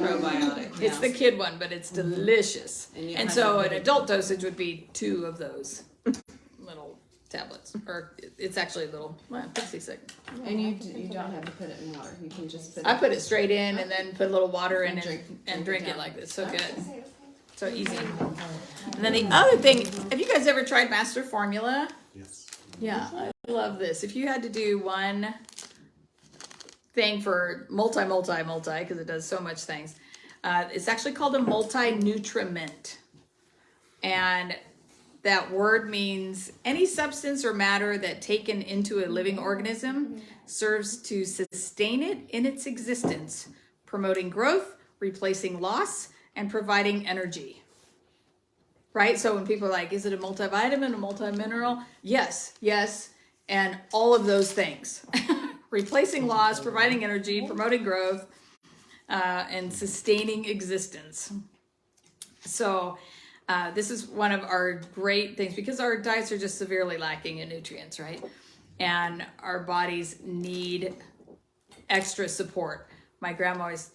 Probiotic.
It's the kid one, but it's delicious.
you
And
have
so
to
an
put it-
adult dosage would be 2 of those little tablets, or it's actually a little pixie stick.
And you don't have to put it in water. You can just put
I put it straight in and then put a little water in
And
and
drink
drink
it
it
down.
like this. So good. So easy. And then the other thing, have you guys ever tried Master Formula?
Yes.
Yeah, I love this. If you had to do one thing for multi, because it does so much things, it's actually called a multi-nutriment. And that word means any substance or matter that taken into a living organism serves to sustain it in its existence, promoting growth, replacing loss, and providing energy. Right? So when people are like, is it a multivitamin, a multimineral? Yes, and all of those things. Replacing loss, providing energy, promoting growth, and sustaining existence. So this is one of our great things because our diets are just severely lacking in nutrients, right? And our bodies need extra support. My grandma always,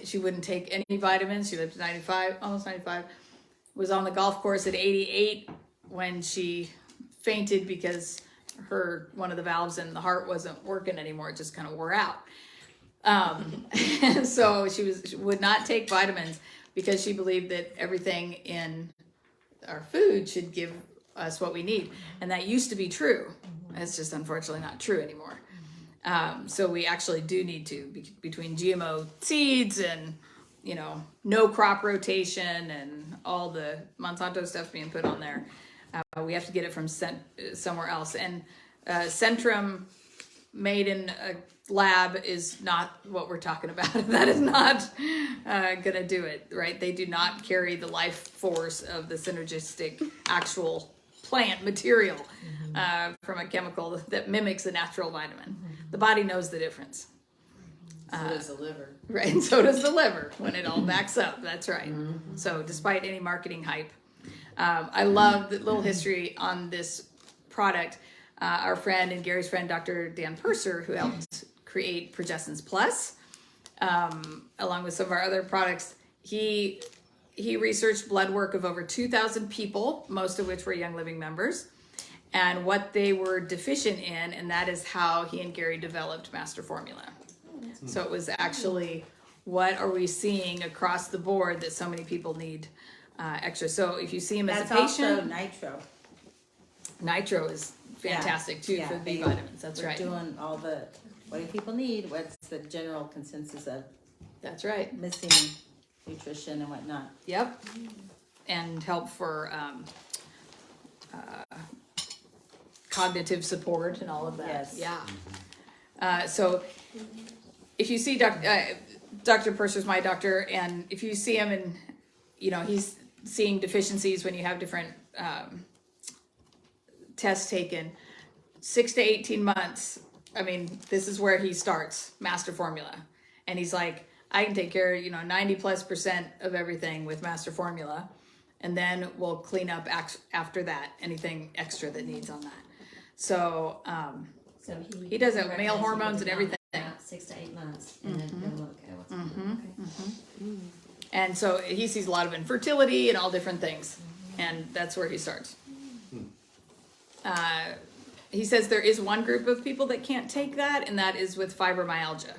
she wouldn't take any vitamins. She lived to 95, almost 95. Was on the golf course at 88 when she fainted because one of the valves in the heart wasn't working anymore. It just kind of wore out. And so she would not take vitamins because she believed that everything in our food should give us what we need. And that used to be true. It's just unfortunately not true anymore. So we actually do need to, between GMO seeds and no crop rotation and all the Monsanto stuff being put on there. We have to get it from somewhere else. And Centrum made in a lab is not what we're talking about. That is not going to do it, right? They do not carry the life force of the synergistic actual plant material from a chemical that mimics a natural vitamin. The body knows the difference.
So does the liver.
Right, and so does the liver when it all backs up. That's right. So despite any marketing hype, I love the little history on this product. Our friend and Gary's friend, Dr. Dan Purser, who helped create Progestins Plus, along with some of our other products, he researched blood work of over 2,000 people, most of which were Young Living members, and what they were deficient in, and that is how he and Gary developed Master Formula. So it was actually, what are we seeing across the board that so many people need extra? So if you see him as a
That's
patient,
also nitro.
nitro is fantastic too for the B vitamins. That's
We're
right.
doing all the, what do people need? What's the general consensus of
That's right.
missing nutrition and whatnot?
Yep. And help for cognitive support and all of that.
Yes.
Yeah. So if you see Dr. Purser's my doctor, and if you see him and, he's seeing deficiencies when you have different tests taken, 6 to 18 months, I mean, this is where he starts, Master Formula. And he's like, I can take care of, 90+% of everything with Master Formula. And then we'll clean up after that, anything extra that needs on that. So,
So
he does it,
recommends
male
you
hormones
look
and
at
everything.
that 6 to 8 months, and then you'll look at what's going on.
And so he sees a lot of infertility and all different things. And that's where he starts. He says there is one group of people that can't take that, and that is with fibromyalgia,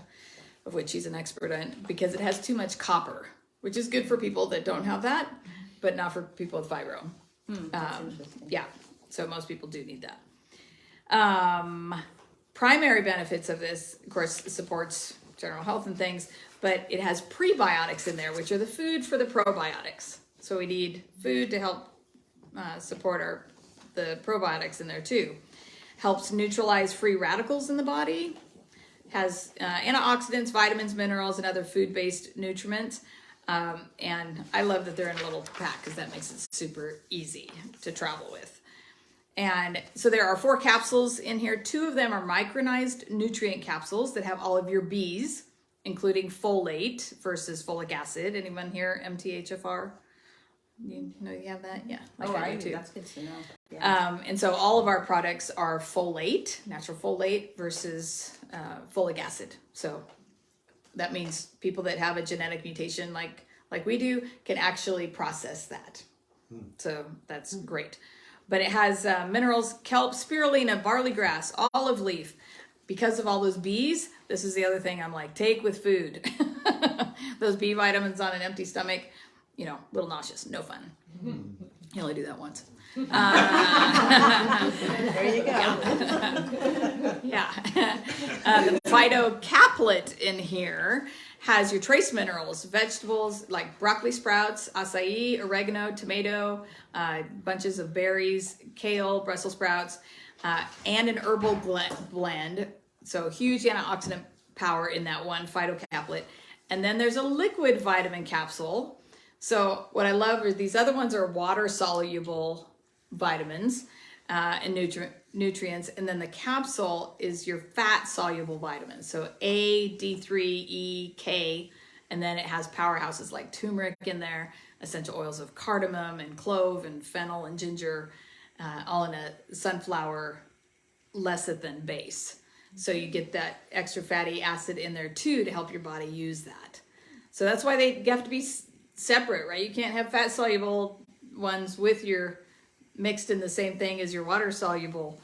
of which he's an expert in, because it has too much copper, which is good for people that don't have that, but not for people with fibro. Yeah, so most people do need that. Primary benefits of this, of course, supports general health and things, but it has prebiotics in there, which are the food for the probiotics. So we need food to help support the probiotics in there too. Helps neutralize free radicals in the body. Has antioxidants, vitamins, minerals, and other food-based nutrients. And I love that they're in a little pack because that makes it super easy to travel with. And so there are 4 capsules in here. 2 of them are micronized nutrient capsules that have all of your B's, including folate versus folic acid. Anyone here MTHFR? You know you have that? Yeah.
I
do
do.
too.
That's good to know.
And so all of our products are folate, natural folate versus folic acid. So that means people that have a genetic mutation like we do can actually process that. So that's great. But it has minerals, kelp, spirulina, barley grass, olive leaf. Because of all those B's, this is the other thing I'm like, take with food. Those B vitamins on an empty stomach, a little nauseous, no fun. You only do that once.
There you go.
Yeah. The phytocaplet in here has your trace minerals, vegetables like broccoli sprouts, acai, oregano, tomato, bunches of berries, kale, Brussels sprouts, and an herbal blend. So huge antioxidant power in that one phytocaplet. And then there's a liquid vitamin capsule. So what I love is these other ones are water soluble vitamins and nutrients, and then the capsule is your fat soluble vitamins. So A, D3, E, K, and then it has powerhouses like turmeric in there, essential oils of cardamom and clove and fennel and ginger, all in a sunflower lecithin base. So you get that extra fatty acid in there too to help your body use that. So that's why they have to be separate, right? You can't have fat soluble ones with your mixed in the same thing as your water soluble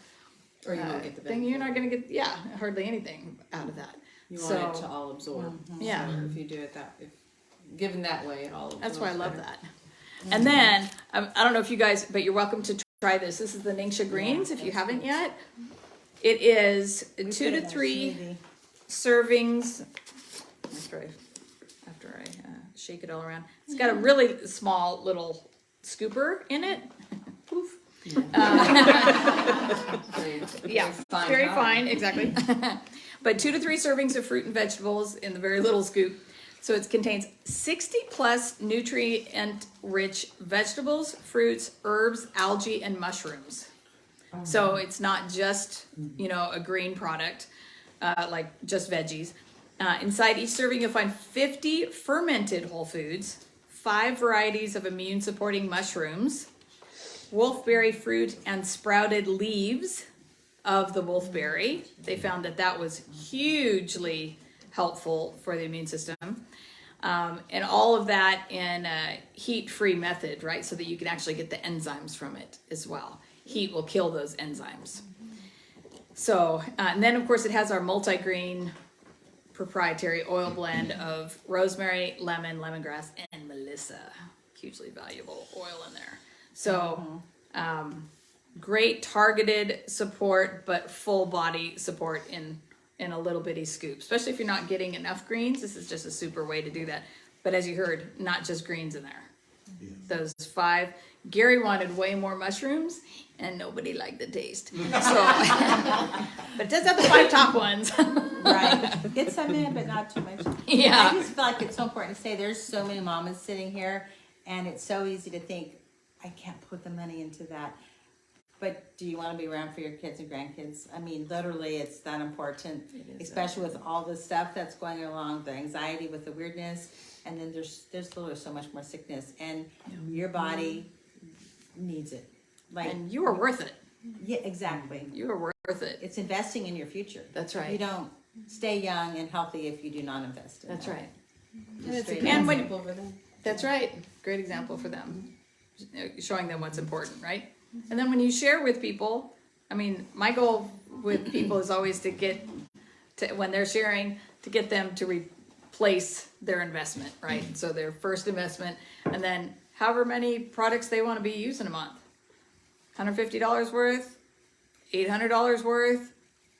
Or you won't get the
thing.
benefit.
You're not going to get hardly anything out of that.
You want it to all absorb.
Yeah.
So if you do it given that way, it all absorbs.
That's why I love
better.
that. And then I don't know if you guys, but you're welcome to try this. This is the Ningxia greens if you haven't yet. It is 2 to 3 servings. After I shake it all around, it's got a really small little scooper in it. Poof. Yeah, very fine, exactly. But 2 to 3 servings of fruit and vegetables in the very little scoop. So it contains 60 plus nutrient-rich vegetables, fruits, herbs, algae, and mushrooms. So it's not just, a green product, like just veggies. Inside each serving, you'll find 50 fermented whole foods, 5 varieties of immune-supporting mushrooms, wolfberry fruit, and sprouted leaves of the wolfberry. They found that was hugely helpful for the immune system. And all of that in a heat-free method, right? So that you can actually get the enzymes from it as well. Heat will kill those enzymes. So, and then of course it has our multi-green proprietary oil blend of rosemary, lemon, lemongrass, and melissa. Hugely valuable oil in there. So, great targeted support, but full body support in a little bitty scoop. Especially if you're not getting enough greens, this is just a super way to do that. But as you heard, not just greens in there.
Yes.
Those 5. Gary wanted way more mushrooms, and nobody liked the taste. So, but it does have the 5 top ones.
Right. Get some in, but not too much.
Yeah.
I just feel like it's so important to say there's so many mamas sitting here, and it's so easy to think, I can't put the money into that. But do you want to be around for your kids and grandkids? I mean, literally, it's that important, especially with all the stuff that's going along, the anxiety with the weirdness, and then there's literally so much more sickness, and your body needs it. Like,
And you are worth it.
yeah, exactly.
You are worth it.
It's investing in your future.
That's right.
You don't stay young and healthy if you do not invest in
That's
that.
right.
Just
it's a
straight
good
up.
And when,
example for them.
that's right. Great example for them. Showing them what's important, right? And then when you share with people, I mean, my goal with people is always to get to, when they're sharing, to get them to replace their investment, right? So their first investment, and then however many products they want to be using a month. $150 worth, $800 worth.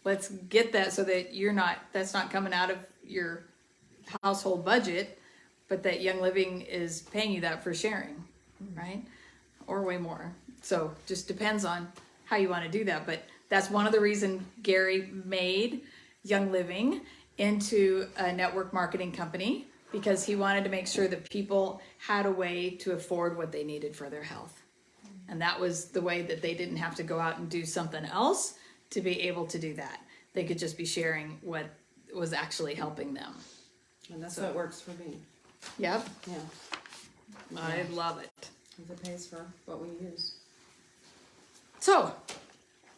Let's get that so that that's not coming out of your household budget, but that Young Living is paying you that for sharing, right? Or way more. So just depends on how you want to do that. But that's one of the reasons Gary made Young Living into a network marketing company, because he wanted to make sure that people had a way to afford what they needed for their health. And that was the way that they didn't have to go out and do something else to be able to do that. They could just be sharing what was actually helping them.
And that's what works for me.
Yep.
Yeah.
I love it.
Because it pays for what we use.
So,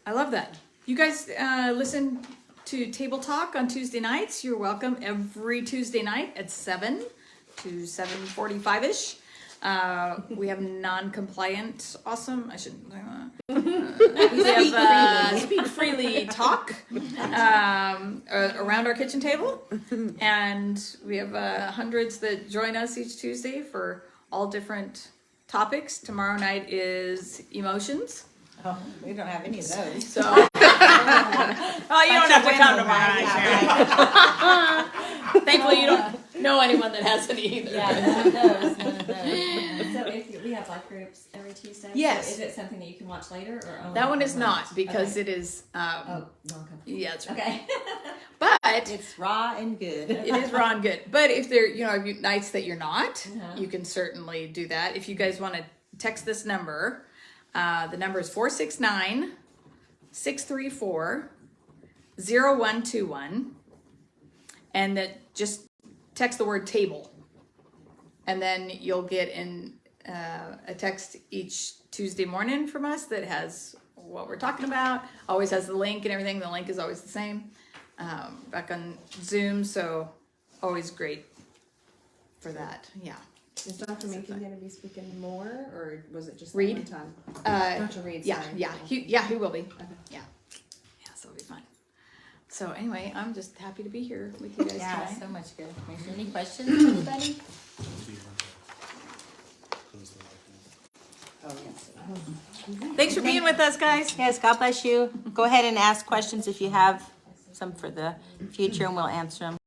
I love that. You guys listen to Table Talk on Tuesday nights. You're welcome every Tuesday night at 7 to 7:45-ish. We have non-compliant, awesome, I shouldn't, we have Speak Freely Talk around our kitchen table. And we have hundreds that join us each Tuesday for all different topics. Tomorrow night is emotions.
Oh, we don't have any of those.
So, oh, you don't have to come tomorrow night, Sharon. Thankfully, you don't know anyone that has any either.
Yeah, none of those. So if we have life groups every Tuesday,
Yes.
So is it something that you can watch later or only
That one is
on
not,
lunch?
because
Okay.
it is, yeah, it's right.
Okay.
But
It's raw and good.
it is raw and good. But if there, nights that you're not,
Uh-huh.
you can certainly do that. If you guys want to text this number, the number is 469-634-0121, and that just text the word table, and then you'll get a text each Tuesday morning from us that has what we're talking about. Always has the link and everything. The link is always the same. Back on Zoom, so always great for that. Yeah.
Is Dr. Minkin going to be speaking more, or was it just
Reed?
that one time? Dr. Reed,
Yeah,
sorry.
he will be. Yeah, so it'll be fun. So anyway, I'm just happy to be here with you guys
Yeah,
tonight.
so much good information. Any questions, anybody?
Do you want to close the light now?
Oh, yes.
Thanks for being with us, guys.
Yes, God bless you. Go ahead and ask questions if you have some for the future, and we'll answer them.